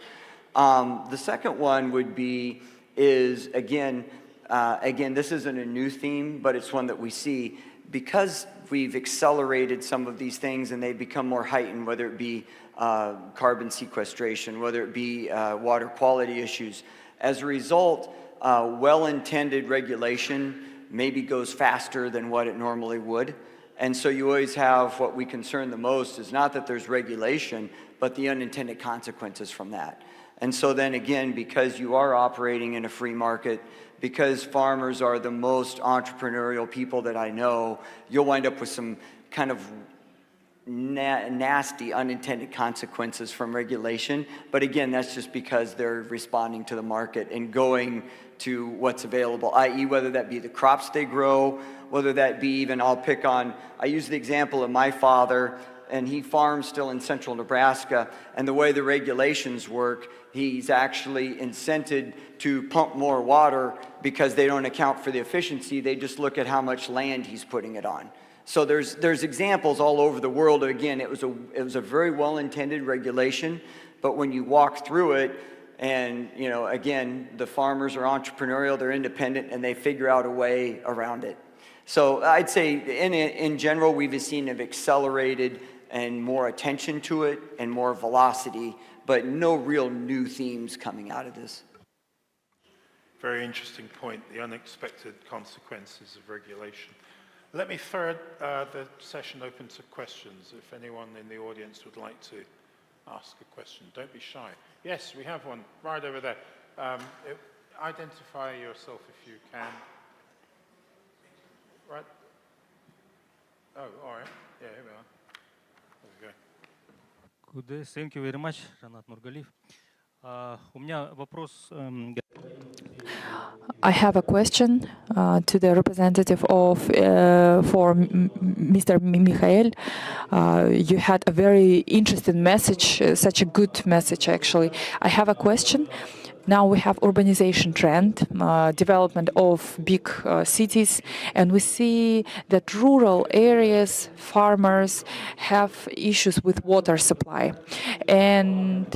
The second one would be, again, this isn't a new theme, but it's one that we see. Because we've accelerated some of these things and they've become more heightened, whether it be carbon sequestration, whether it be water quality issues. As a result, well-intended regulation maybe goes faster than what it normally would. And so you always have, what we concern the most is not that there's regulation, but the unintended consequences from that. And so then again, because you are operating in a free market, because farmers are the most entrepreneurial people that I know, you'll wind up with some kind of nasty unintended consequences from regulation. But again, that's just because they're responding to the market and going to what's available, i.e. whether that be the crops they grow, whether that be even, I use the example of my father, and he farms still in central Nebraska, and the way the regulations work, he's actually incented to pump more water because they don't account for the efficiency, they just look at how much land he's putting it on. So there's examples all over the world. Again, it was a very well-intended regulation, but when you walk through it, And, you know, again, the farmers are entrepreneurial, they're independent, and they figure out a way around it. So I'd say in general, we've seen an accelerated and more attention to it and more velocity, but no real new themes coming out of this. Very interesting point, the unexpected consequences of regulation. Let me throw the session open to questions, if anyone in the audience would like to ask a question. Don't be shy. Yes, we have one right over there. Identify yourself if you can. Right. Oh, all right. Yeah, here we are. There we go. Good day. Thank you very much, Ранат Нургалиев. У меня вопрос. I have a question to the representative of for Mr. Mikhail. You had a very interesting message, such a good message actually. I have a question. Now we have urbanization trend, development of big cities, and we see that rural areas, farmers have issues with water supply. And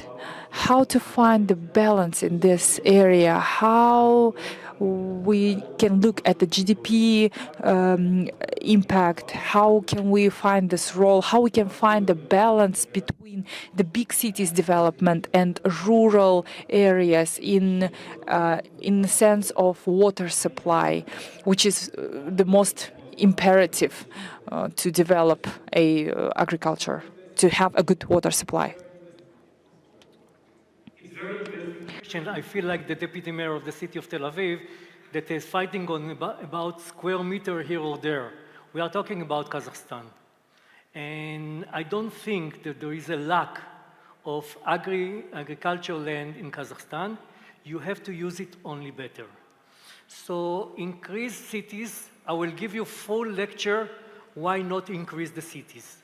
how to find the balance in this area, how we can look at the GDP impact, how can we find this role, how we can find the balance between the big cities development and rural areas in the sense of water supply, which is the most imperative to develop a agriculture, to have a good water supply. I feel like the deputy mayor of the city of Tel Aviv that is fighting on about square meter here or there. We are talking about Kazakhstan. And I don't think that there is a lack of agricultural land in Kazakhstan. You have to use it only better. So increase cities. I will give you full lecture why not increase the cities.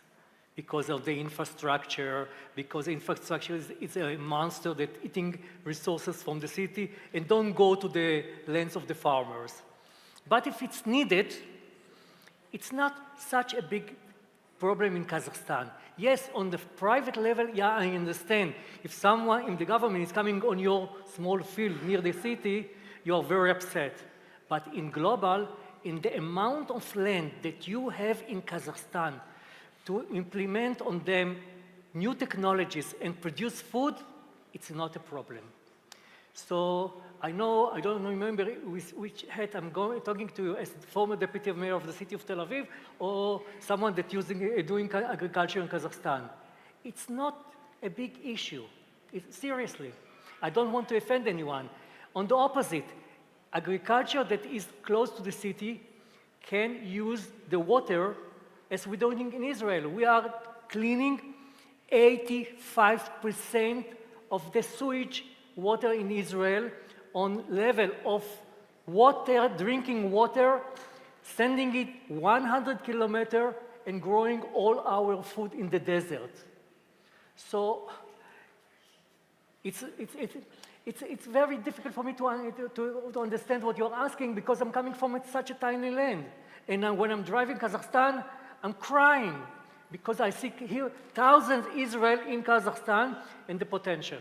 Because of the infrastructure, because infrastructure is a monster that's eating resources from the city and don't go to the lands of the farmers. But if it's needed, it's not such a big problem in Kazakhstan. Yes, on the private level, yeah, I understand. If someone in the government is coming on your small field near the city, you are very upset. But in global, in the amount of land that you have in Kazakhstan, to implement on them new technologies and produce food, it's not a problem. So I know, I don't remember which hat I'm talking to as former deputy mayor of the city of Tel Aviv or someone that's doing agriculture in Kazakhstan. It's not a big issue, seriously. I don't want to offend anyone. On the opposite, agriculture that is close to the city can use the water as we're doing in Israel. We are cleaning 85% of the sewage water in Israel on level of water, drinking water, sending it 100 kilometers and growing all our food in the desert. So it's very difficult for me to understand what you're asking because I'm coming from such a tiny land. And when I'm driving Kazakhstan, I'm crying because I see here thousands of Israel in Kazakhstan and the potential.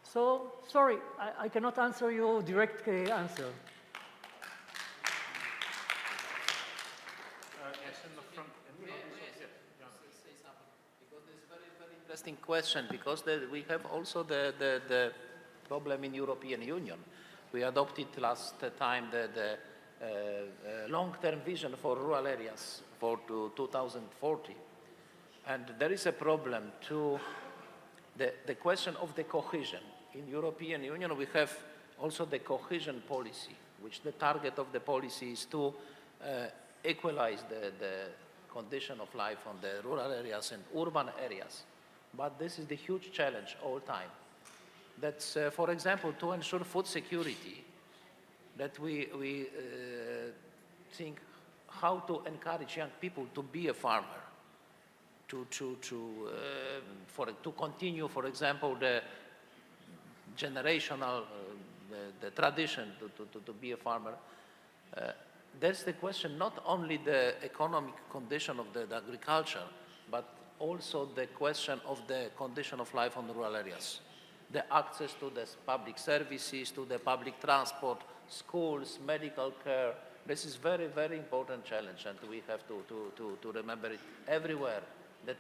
So, sorry, I cannot answer your direct answer. Yes, in the front. Because this is a very interesting question, because we have also the problem in European Union. We adopted last time the long-term vision for rural areas for 2040. And there is a problem to the question of the cohesion. In European Union, we have also the cohesion policy, which the target of the policy is to equalize the condition of life on the rural areas and urban areas. But this is the huge challenge all time. That's, for example, to ensure food security, that we think how to encourage young people to be a farmer, to continue, for example, the generational, the tradition to be a farmer. That's the question, not only the economic condition of the agriculture, but also the question of the condition of life on the rural areas. the access to the public services, to the public transport, schools, medical care. This is very, very important challenge, and we have to remember it everywhere, that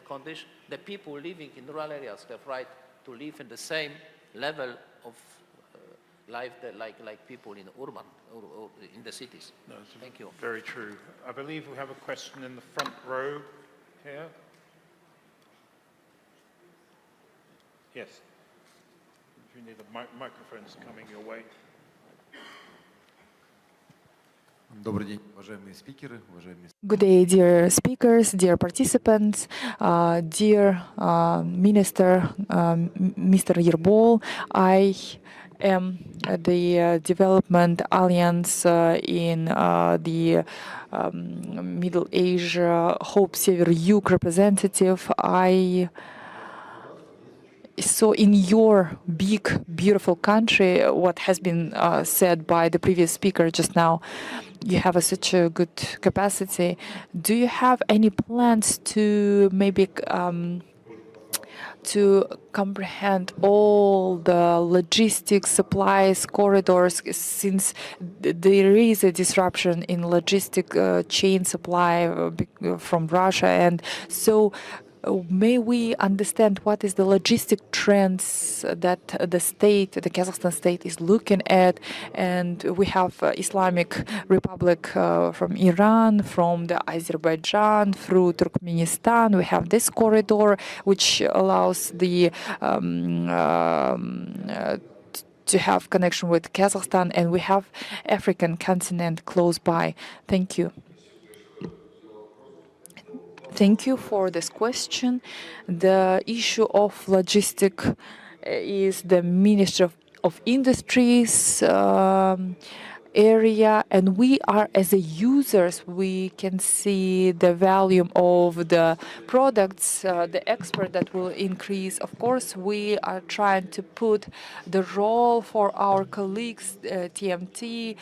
the people living in rural areas have right to live in the same level of life like people in urban or in the cities. Thank you. Very true. I believe we have a question in the front row here. Yes. If you need a microphone's coming your way. Добрый день, уважаемые спикеры, уважаемые... Good day, dear speakers, dear participants, dear Minister, Mr. Yerbol. I am the Development Alliance in the Middle Asia Hope Sever-Yug representative. I saw in your big, beautiful country what has been said by the previous speaker just now. You have such a good capacity. Do you have any plans to maybe to comprehend all the logistics, supplies, corridors, since there is a disruption in logistic chain supply from Russia, and so may we understand what is the logistic trends that the state, the Kazakhstan state, is looking at? And we have Islamic Republic from Iran, from the Azerbaijan, through Turkmenistan. We have this corridor, which allows the to have connection with Kazakhstan, and we have African continent close by. Thank you. Thank you for this question. The issue of logistic is the Ministry of Industries area, and we are, as a users, we can see the volume of the products, the export that will increase. Of course, we are trying to put the role for our colleagues, TMT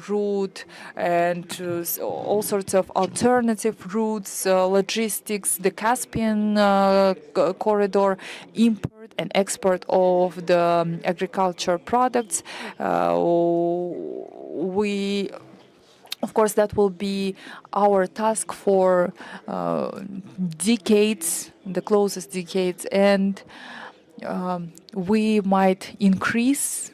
route, and all sorts of alternative routes, logistics, the Caspian corridor, import and export of the agriculture products. Of course, that will be our task for decades, the closest decades, and we might increase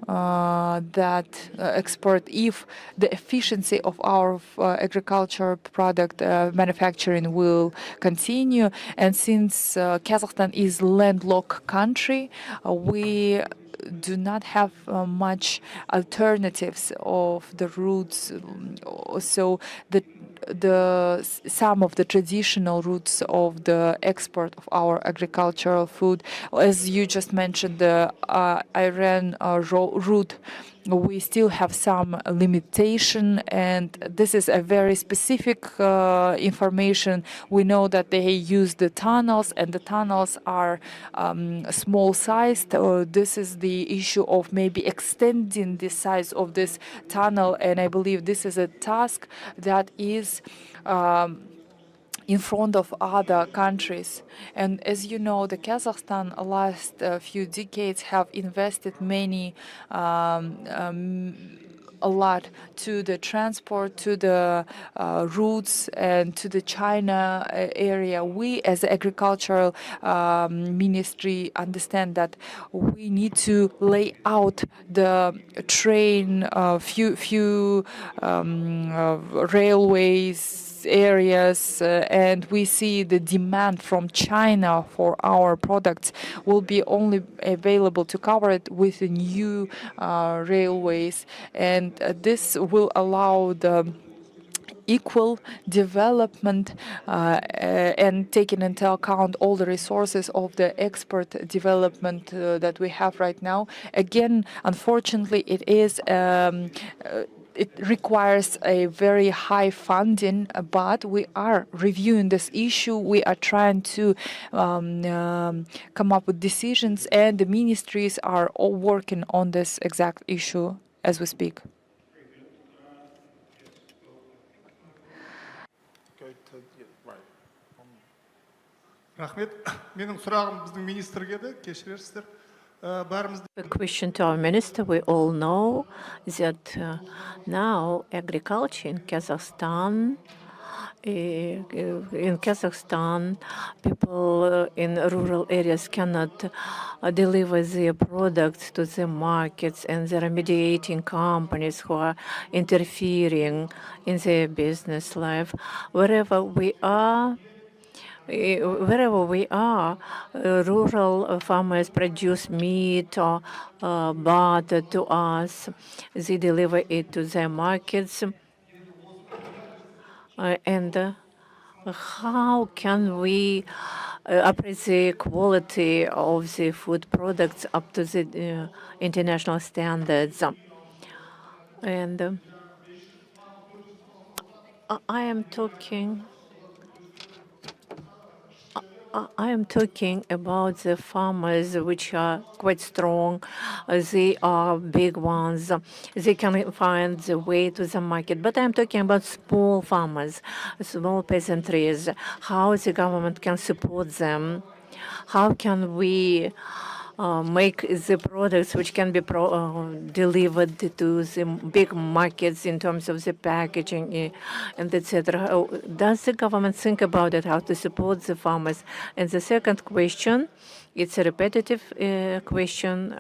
that export if the efficiency of our agriculture product manufacturing will continue. And since Kazakhstan is landlocked country, we do not have much alternatives of the routes, so some of the traditional routes of the export of our agricultural food, as you just mentioned, the Iran route, we still have some limitation, and this is a very specific information. We know that they use the tunnels, and the tunnels are small sized. This is the issue of maybe extending the size of this tunnel, and I believe this is a task that is in front of other countries. And as you know, the Kazakhstan last few decades have invested a lot to the transport, to the routes, and to the China area. We, as the agricultural ministry, understand that we need to lay out the train, few railways, areas, and we see the demand from China for our products will be only available to cover it with the new railways, and this will allow the equal development and taking into account all the resources of the export development that we have right now. Again, unfortunately, it requires a very high funding, but we are reviewing this issue. We are trying to come up with decisions, and the ministries are all working on this exact issue as we speak. Рахмет. Менің сұрағым біздің министрге еді, кешірерсіздер. A question to our minister. We all know that now agriculture in Kazakhstan, people in rural areas cannot deliver their products to the markets, and there are mediating companies who are interfering in their business life. Wherever we are, rural farmers produce meat or butter to us. They deliver it to their markets. And how can we appraise the quality of the food products up to the international standards? And I am talking about the farmers which are quite strong. They are big ones. They can find the way to the market. But I'm talking about small farmers, small peasantries, how the government can support them. How can we make the products which can be delivered to the big markets in terms of the packaging and etc. Does the government think about it, how to support the farmers? And the second question, it's a repetitive question,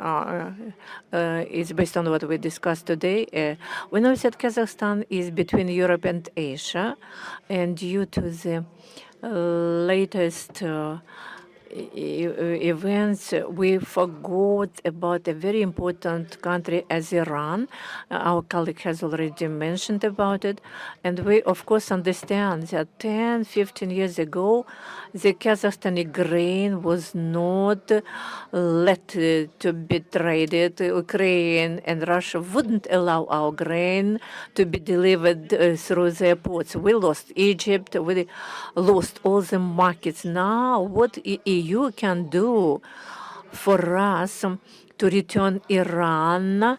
is based on what we discussed today. We know that Kazakhstan is between Europe and Asia, and due to the latest events, we forgot about a very important country as Iran. Our colleague has already mentioned about it. And we, of course, understand that 10, 15 years ago, the Kazakhstani grain was not let to be traded. Ukraine and Russia wouldn't allow our grain to be delivered through their ports. We lost Egypt. We lost all the markets. Now, what EU can do for us to return Iran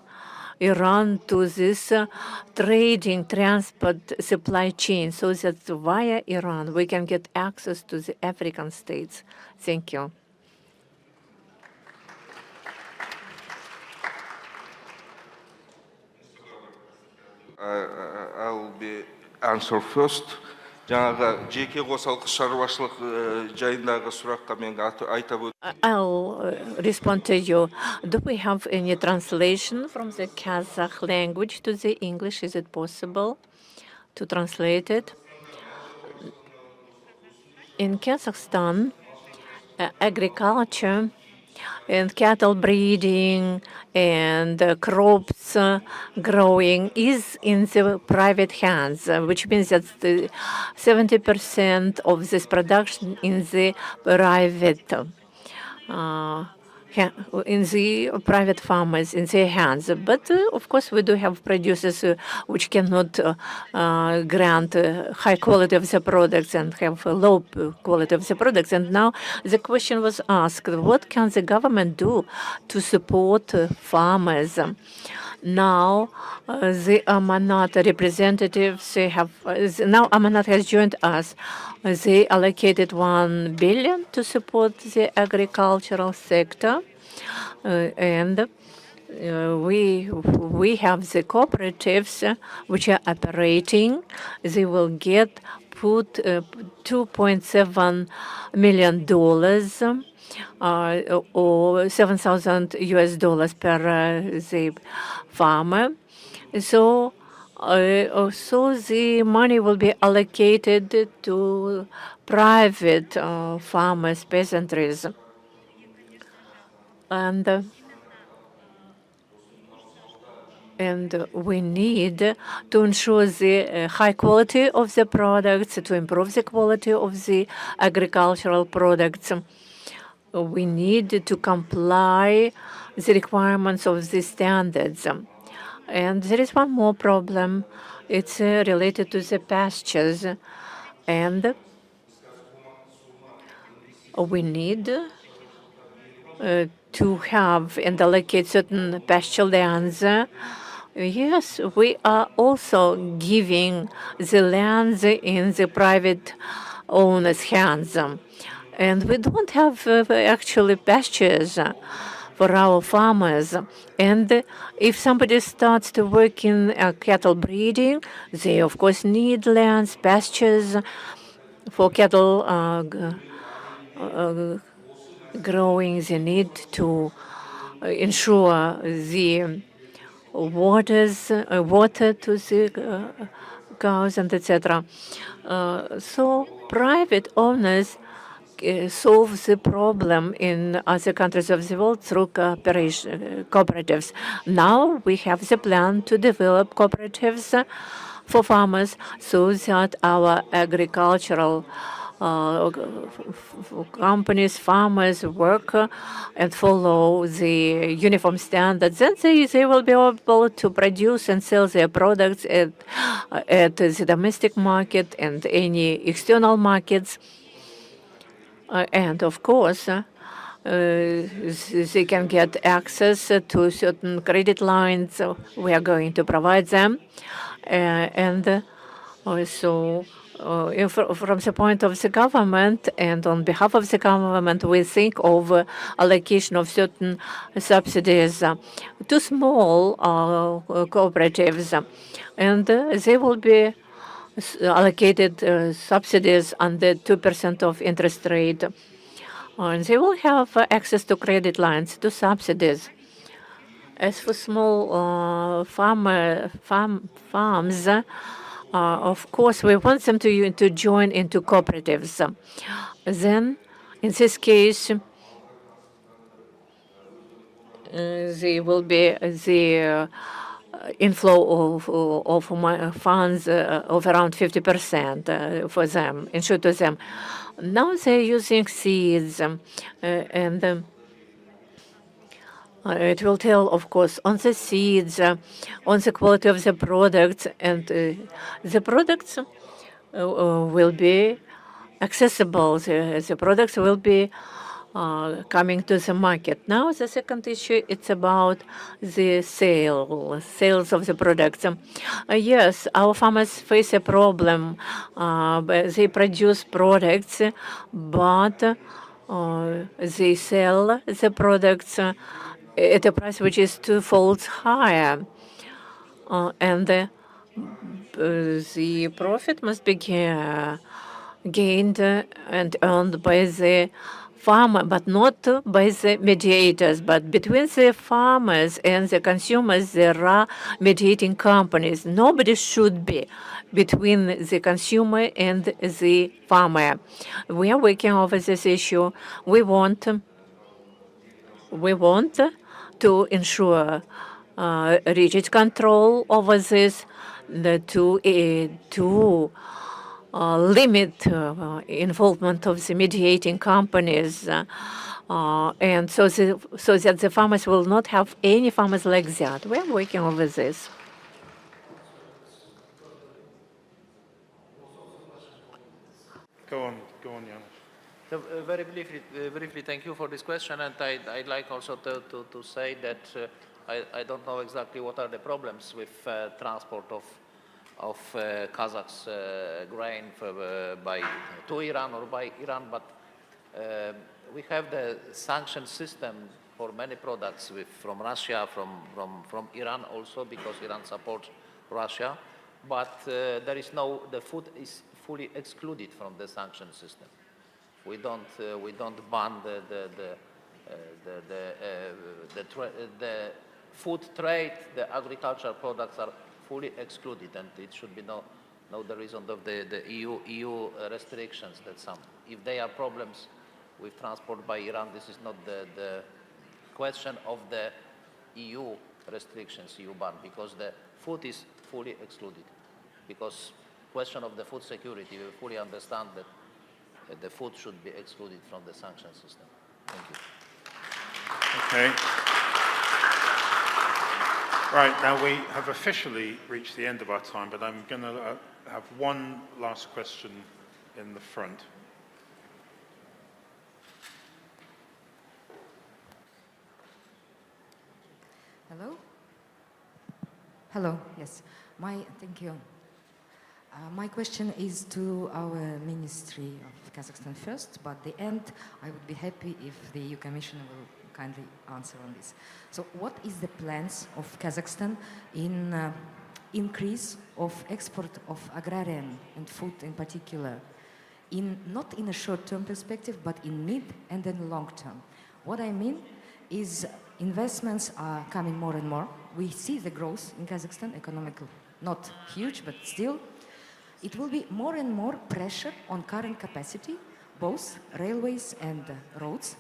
to this trading, transport, supply chain, so that via Iran we can get access to the African states. Thank you. I'll be answer first. Жеке қосалқы шаруашылық жайындағы сұраққа мен айтап өтіп. I'll respond to you. Do we have any translation from the Kazakh language to the English? Is it possible to translate it? In Kazakhstan, agriculture and cattle breeding and crops growing is in the private hands, which means that 70% of this production in the private farmers, in their hands. But of course, we do have producers which cannot grant high quality of the products and have a low quality of the products. And now the question was asked, what can the government do to support farmers? Now, the Amanat representatives, now Amanat has joined us. They allocated $1 billion to support the agricultural sector. And we have the cooperatives which are operating. They will get put $2.7 million or $7,000 per the farmer. So the money will be allocated to private farmers, peasantries. And we need to ensure the high quality of the products, to improve the quality of the agricultural products. We need to comply the requirements of the standards. And there is one more problem. It's related to the pastures. And we need to have and allocate certain pasture lands. Yes, we are also giving the lands in the private owners' hands. And we don't have actually pastures for our farmers. And if somebody starts to work in cattle breeding, they of course need lands, pastures for cattle growing. They need to ensure the water to the cows and etc. So private owners solve the problem in other countries of the world through cooperatives. Now we have the plan to develop cooperatives for farmers so that our agricultural companies, farmers work and follow the uniform standards. Then they will be able to produce and sell their products at the domestic market and any external markets. And of course, they can get access to certain credit lines. We are going to provide them. And also, from the point of the government and on behalf of the government, we think of allocation of certain subsidies to small cooperatives. And they will be allocated subsidies under 2% of interest rate. And they will have access to credit lines, to subsidies. As for small farms, of course, we want them to join into cooperatives. Then, in this case, they will be the inflow of funds of around 50% for them, insured to them. Now they're using seeds, and it will tell, of course, on the seeds, on the quality of the products, and the products will be accessible. The products will be coming to the market. Now the second issue, it's about the sales of the products. Yes, our farmers face a problem. They produce products, but they sell the products at a price which is twofold higher. And the profit must be gained and earned by the farmer, but not by the mediators. But between the farmers and the consumers, there are mediating companies. Nobody should be between the consumer and the farmer. We are working over this issue. We want to ensure rigid control over this, to limit involvement of the mediating companies, and so that the farmers will not have any farmers like that. We are working over this. Go on, Janusz. So, very briefly, thank you for this question, and I'd like also to say that I don't know exactly what are the problems with transport of Kazakh's grain to Iran or by Iran, but we have the sanction system for many products from Russia, from Iran also, because Iran supports Russia, but the food is fully excluded from the sanction system. We don't ban the food trade. The agricultural products are fully excluded, and it should be no the reason of the EU restrictions. That if there are problems with transport by Iran, this is not the question of the EU restrictions, EU ban, because the food is fully excluded. Because question of the food security, we fully understand that the food should be excluded from the sanction system. Thank you. Okay. Right, now we have officially reached the end of our time, but I'm going to have one last question in the front. Hello? Hello, yes. Thank you. My question is to our Ministry of Kazakhstan first, but at the end, I would be happy if the EU Commission will kindly answer on this. So what is the plans of Kazakhstan in increase of export of agrarian and food in particular, not in a short-term perspective, but in mid and then long-term? What I mean is investments are coming more and more. We see the growth in Kazakhstan, economical, not huge, but still. It will be more and more pressure on current capacity, both railways and roads,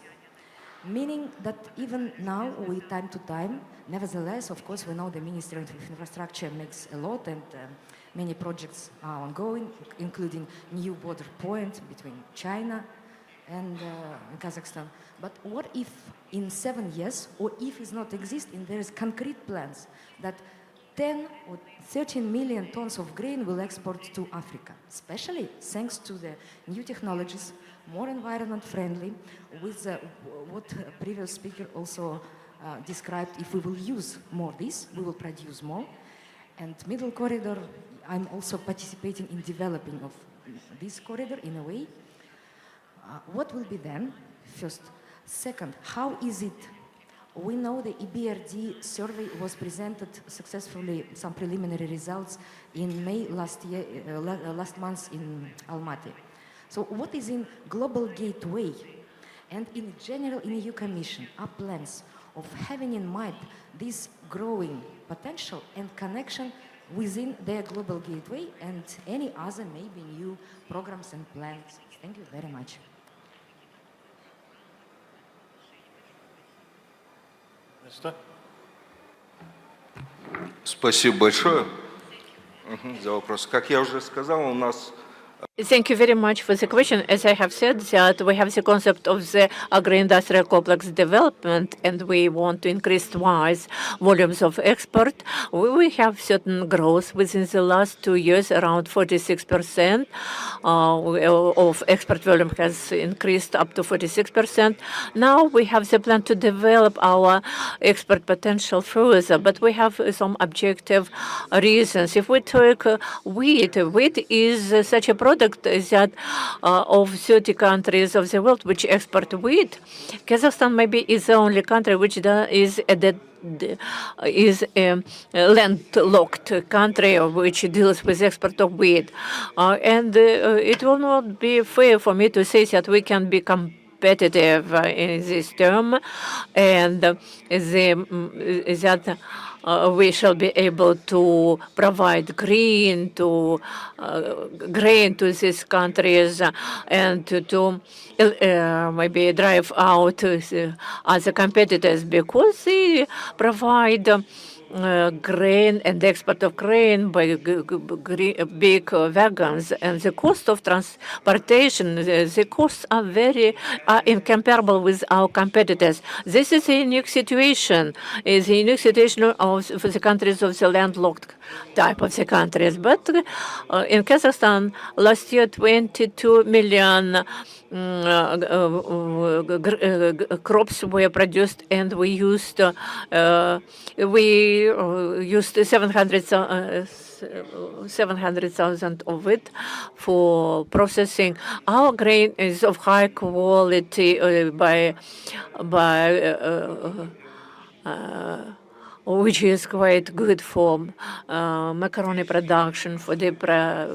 meaning that even now, we time to time, nevertheless, of course, we know the Ministry of Infrastructure makes a lot and many projects are ongoing, including new border point between China and Kazakhstan. But what if in 7 years, or if it's not existing, there is concrete plans that 10 or 13 million tons of grain will export to Africa, especially thanks to the new technologies, more environment friendly, with what previous speaker also described. If we will use more this, we will produce more. And middle corridor, I'm also participating in developing of this corridor in a way. What will be then? First. Second, how is it? We know the EBRD survey was presented successfully, some preliminary results in May last month in Almaty. So what is in Global Gateway and in general in EU Commission are plans of having in mind this growing potential and connection within their Global Gateway and any other maybe new programs and plans? Thank you very much. Спасибо большое за вопрос. Как я уже сказал, у нас Thank you very much for the question. As I have said, that we have the concept of the agro-industrial complex development, and we want to increase twice volumes of export. We have certain growth within the last 2 years, around 46% of export volume has increased up to 46%. Now we have the plan to develop our export potential further, but we have some objective reasons. If we take wheat is such a product that of 30 countries of the world which export wheat. Kazakhstan maybe is the only country which is a landlocked country which deals with export of wheat. And it will not be fair for me to say that we can be competitive in this term, and that we shall be able to provide grain to these countries and to maybe drive out other competitors because they provide grain and export of grain by big wagons, and the cost of transportation, the costs are incomparable with our competitors. This is a unique situation. It's a unique situation for the countries of the landlocked type of the countries. But in Kazakhstan, last year, 22 million crops were produced, and we used 700,000 of it for processing. Our grain is of high quality which is quite good for macaroni production, for the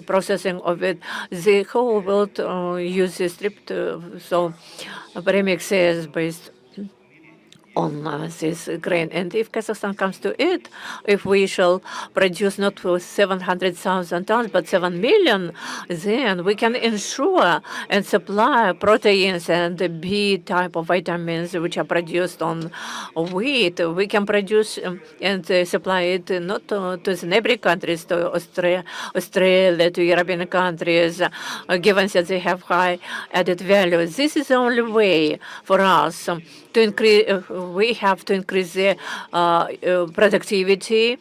processing of it. The whole world uses stripped, so premixes based on this grain. And if Kazakhstan comes to it, if we shall produce not 700,000 tons, but 7 million, then we can ensure and supply proteins and the B type of vitamins which are produced on wheat. We can produce and supply it not to the neighboring countries, to Australia, to European countries, given that they have high added value. This is the only way for us to increase. We have to increase the productivity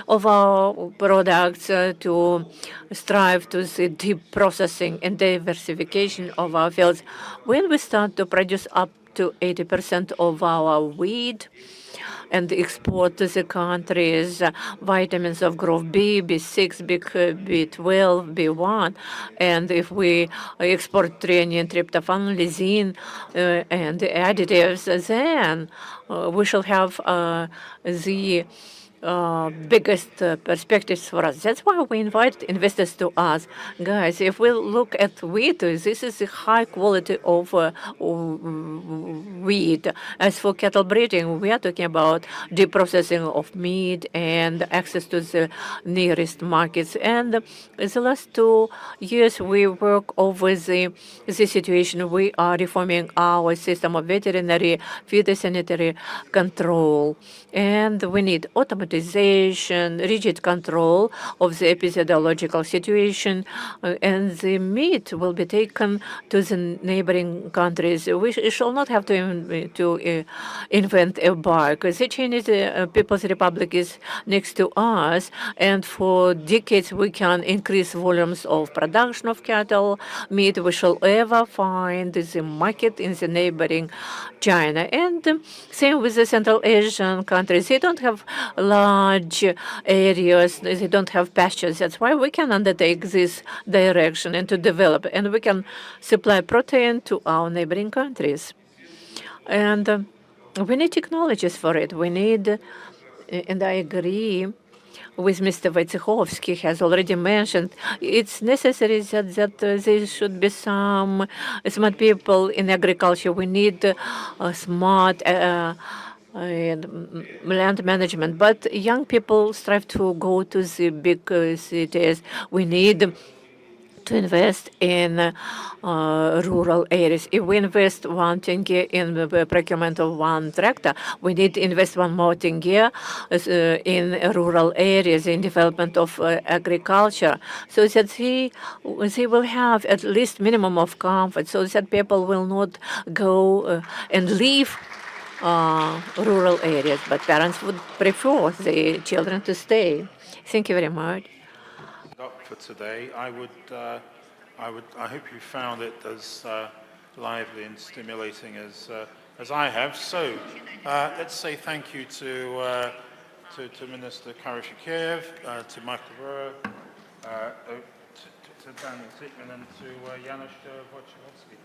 of our products, to strive to the deep processing and diversification of our fields. When we start to produce up to 80% of our wheat, and export to the countries vitamins of group B, B6, B12, B1. And if we export threonine, tryptophan, lysine, and additives, then we shall have the biggest perspectives for us. That's why we invite investors to us. Guys, if we look at wheat, this is the high quality of wheat. As for cattle breeding, we are talking about deep processing of meat and access to the nearest markets. And the last 2 years, we work over the situation. We are reforming our system of veterinary phytosanitary control. And we need automatization, rigid control of the epidemiological situation, and the meat will be taken to the neighboring countries. We shall not have to invent a bar, because the Chinese People's Republic is next to us, and for decades we can increase volumes of production of cattle meat. We shall ever find the market in the neighboring China. And same with the Central Asian countries. They don't have large areas, they don't have pastures. That's why we can undertake this direction and to develop, and we can supply protein to our neighboring countries. And we need technologies for it. We need, and I agree with Mr. Wojciechowski has already mentioned, it's necessary that there should be some smart people in agriculture. We need smart land management. But young people strive to go to the big cities. We need to invest in rural areas. If we invest 1 tenge in the procurement of 1 tractor, we need to invest 1 more tenge in rural areas, in development of agriculture, so that they will have at least minimum of comfort, so that people will not go and leave rural areas, but parents would prefer the children to stay. Thank you very much. Up for today. I hope you found it as lively and stimulating as I have. So let's say thank you to Minister Karashikiev, to Michael Brewer, to Daniel Zickman, and to Janusz Wojciechowski.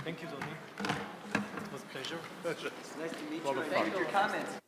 Thank you, Tony. It was a pleasure. Nice to meet you. Thank you for your comments.